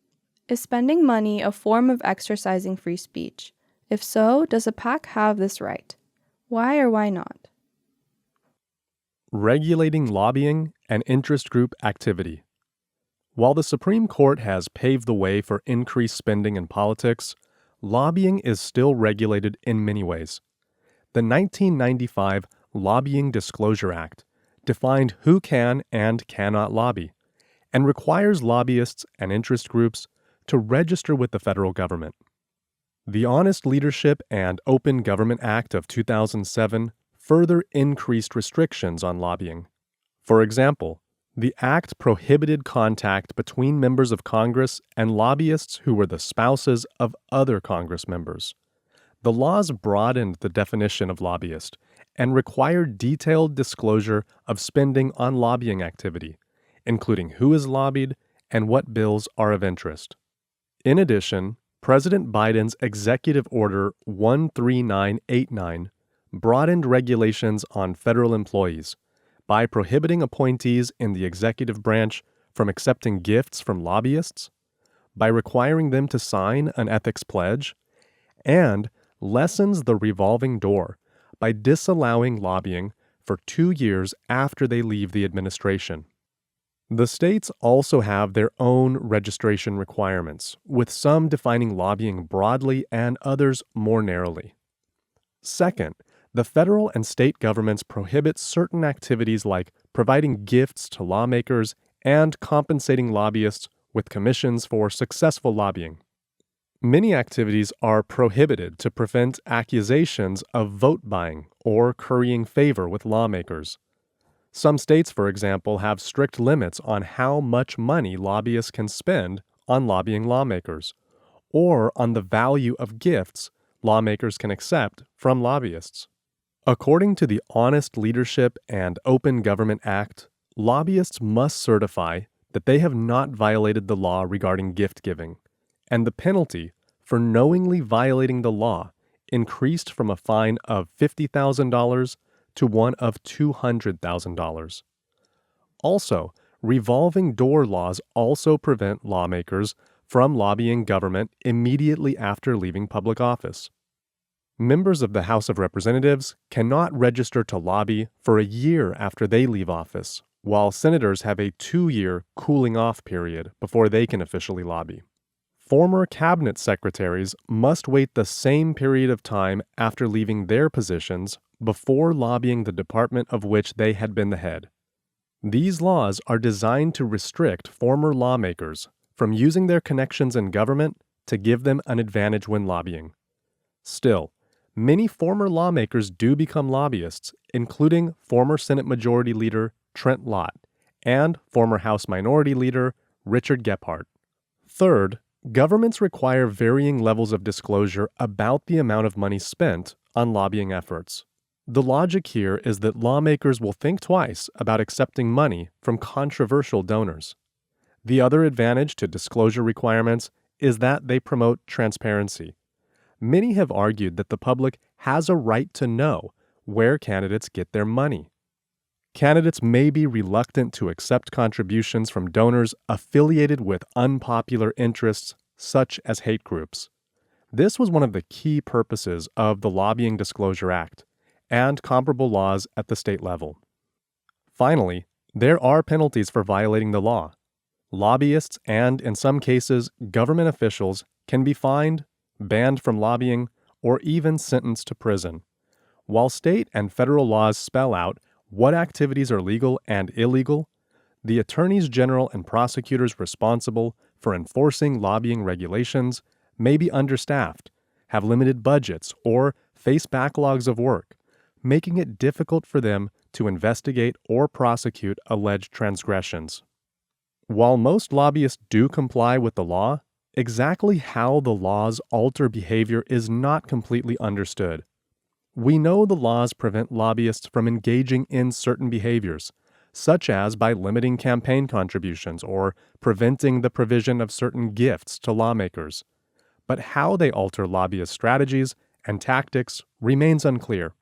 Speaker 2: Is spending money a form of exercising free speech? If so, does a PAC have this right? Why or why not?
Speaker 3: Regulating lobbying and interest group activity. While the Supreme Court has paved the way for increased spending in politics, lobbying is still regulated in many ways. the 1995 Lobbying Disclosure Act defined who can and cannot lobby, and requires lobbyists and interest groups to register with the federal government. The Honest Leadership and Open Government Act of 2007 further increased restrictions on lobbying. For example, the act prohibited contact between members of Congress and lobbyists who were the spouses of other Congress members. The laws broadened the definition of lobbyist and required detailed disclosure of spending on lobbying activity, including who is lobbied and what bills are of interest. In addition, President Biden's Executive Order 13989 broadened regulations on federal employees by prohibiting appointees in the executive branch from accepting gifts from lobbyists, by requiring them to sign an ethics pledge, and lessens the revolving door by disallowing lobbying for 2 years after they leave the administration. The states also have their own registration requirements, with some defining lobbying broadly and others more narrowly. Second, the federal and state governments prohibit certain activities like providing gifts to lawmakers and compensating lobbyists with commissions for successful lobbying. Many activities are prohibited to prevent accusations of vote buying or currying favor with lawmakers. Some states, for example, have strict limits on how much money lobbyists can spend on lobbying lawmakers, or on the value of gifts lawmakers can accept from lobbyists. According to the Honest Leadership and Open Government Act, lobbyists must certify that they have not violated the law regarding gift giving, and the penalty for knowingly violating the law increased from a fine of $50,000 to one of $200,000. Also, revolving door laws also prevent lawmakers from lobbying government immediately after leaving public office. Members of the House of Representatives cannot register to lobby for a year after they leave office, while senators have a 2-year cooling-off period before they can officially lobby. Former cabinet secretaries must wait the same period of time after leaving their positions before lobbying the department of which they had been the head. These laws are designed to restrict former lawmakers from using their connections in government to give them an advantage when lobbying. Still, many former lawmakers do become lobbyists, including former Senate Majority Leader Trent Lott and former House Minority Leader Richard Gephardt. Third, governments require varying levels of disclosure about the amount of money spent on lobbying efforts. The logic here is that lawmakers will think twice about accepting money from controversial donors. The other advantage to disclosure requirements is that they promote transparency. Many have argued that the public has a right to know where candidates get their money. Candidates may be reluctant to accept contributions from donors affiliated with unpopular interests, such as hate groups. This was one of the key purposes of the Lobbying Disclosure Act and comparable laws at the state level. Finally, there are penalties for violating the law. Lobbyists and, in some cases, government officials can be fined, banned from lobbying, or even sentenced to prison. While state and federal laws spell out what activities are legal and illegal, the attorneys general and prosecutors responsible for enforcing lobbying regulations may be understaffed, have limited budgets, or face backlogs of work, making it difficult for them to investigate or prosecute alleged transgressions. While most lobbyists do comply with the law, exactly how the laws alter behavior is not completely understood. We know the laws prevent lobbyists from engaging in certain behaviors, such as by limiting campaign contributions or preventing the provision of certain gifts to lawmakers. But how they alter lobbyist strategies and tactics remains unclear.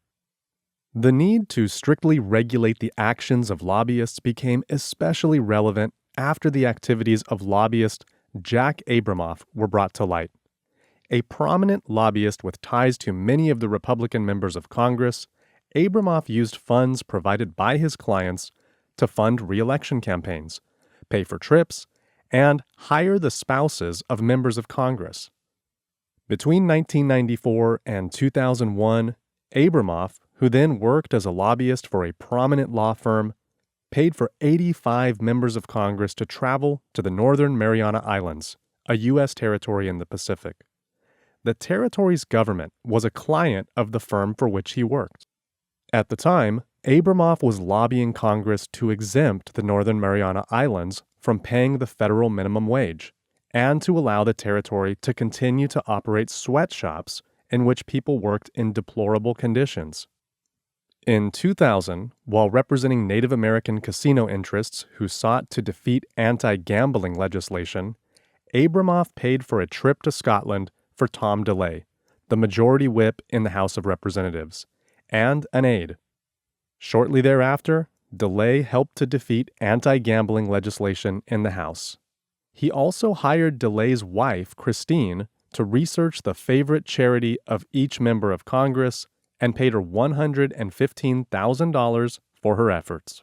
Speaker 3: The need to strictly regulate the actions of lobbyists became especially relevant after the activities of lobbyist Jack Abramoff were brought to light. A prominent lobbyist with ties to many of the Republican members of Congress, Abramoff used funds provided by his clients to fund re-election campaigns, pay for trips, and hire the spouses of members of Congress. Between 1994 and 2001, Abramoff, who then worked as a lobbyist for a prominent law firm, paid for 85 members of Congress to travel to the Northern Mariana Islands, a U.S. territory in the Pacific. The territory's government was a client of the firm for which he worked. At the time, Abramoff was lobbying Congress to exempt the Northern Mariana Islands from paying the federal minimum wage, and to allow the territory to continue to operate sweatshops in which people worked in deplorable conditions. In 2000, while representing Native American casino interests who sought to defeat anti-gambling legislation, Abramoff paid for a trip to Scotland for Tom DeLay, the majority whip in the House of Representatives, and an aide. Shortly thereafter, DeLay helped to defeat anti-gambling legislation in the House. He also hired DeLay's wife, Christine, to research the favorite charity of each member of Congress and paid her $115,000 for her efforts.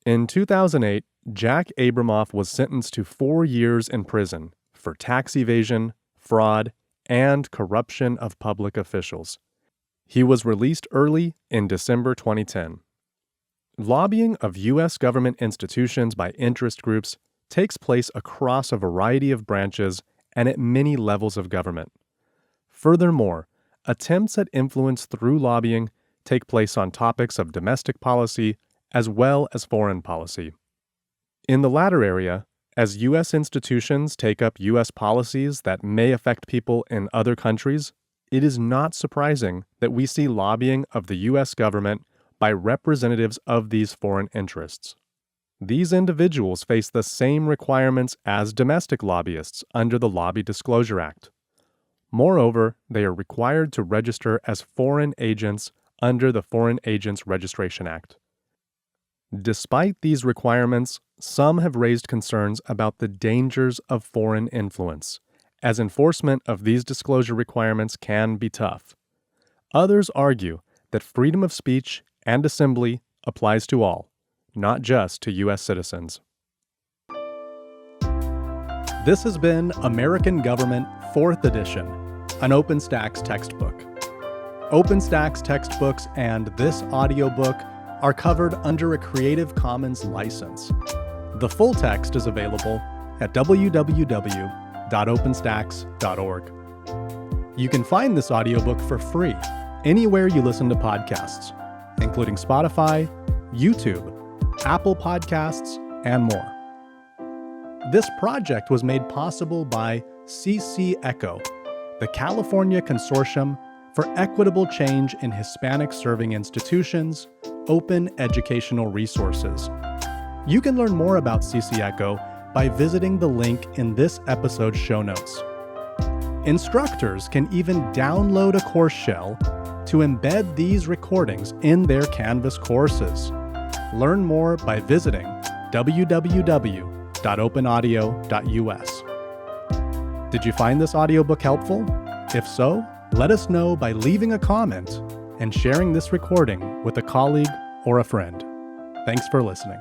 Speaker 3: In 2008, Jack Abramoff was sentenced to 4 years in prison for tax evasion, fraud, and corruption of public officials. He was released early in December 2010. Lobbying of U.S. government institutions by interest groups takes place across a variety of branches and at many levels of government. Furthermore, attempts at influence through lobbying take place on topics of domestic policy as well as foreign policy. In the latter area, as U.S. institutions take up U.S. policies that may affect people in other countries, it is not surprising that we see lobbying of the U.S. government by representatives of these foreign interests. These individuals face the same requirements as domestic lobbyists under the Lobby Disclosure Act. Moreover, they are required to register as foreign agents under the Foreign Agents Registration Act. Despite these requirements, some have raised concerns about the dangers of foreign influence, as enforcement of these disclosure requirements can be tough. Others argue that freedom of speech and assembly applies to all, not just to U.S. citizens.
Speaker 1: This has been American Government 4th Edition, an OpenStax textbook. OpenStax textbooks and this audiobook are covered under a Creative Commons license. The full text is available at www.openstax.org. You can find this audiobook for free anywhere you listen to podcasts, including Spotify, YouTube, Apple Podcasts, and more. This project was made possible by CC ECHO, the California Consortium for Equitable Change in Hispanic-Serving Institutions, Open Educational Resources. You can learn more about CC ECHO by visiting the link in this episode's show notes. Instructors can even download a course shell to embed these recordings in their Canvas courses. Learn more by visiting www.openaudio.us. Did you find this audiobook helpful? If so, let us know by leaving a comment and sharing this recording with a colleague or a friend. Thanks for listening.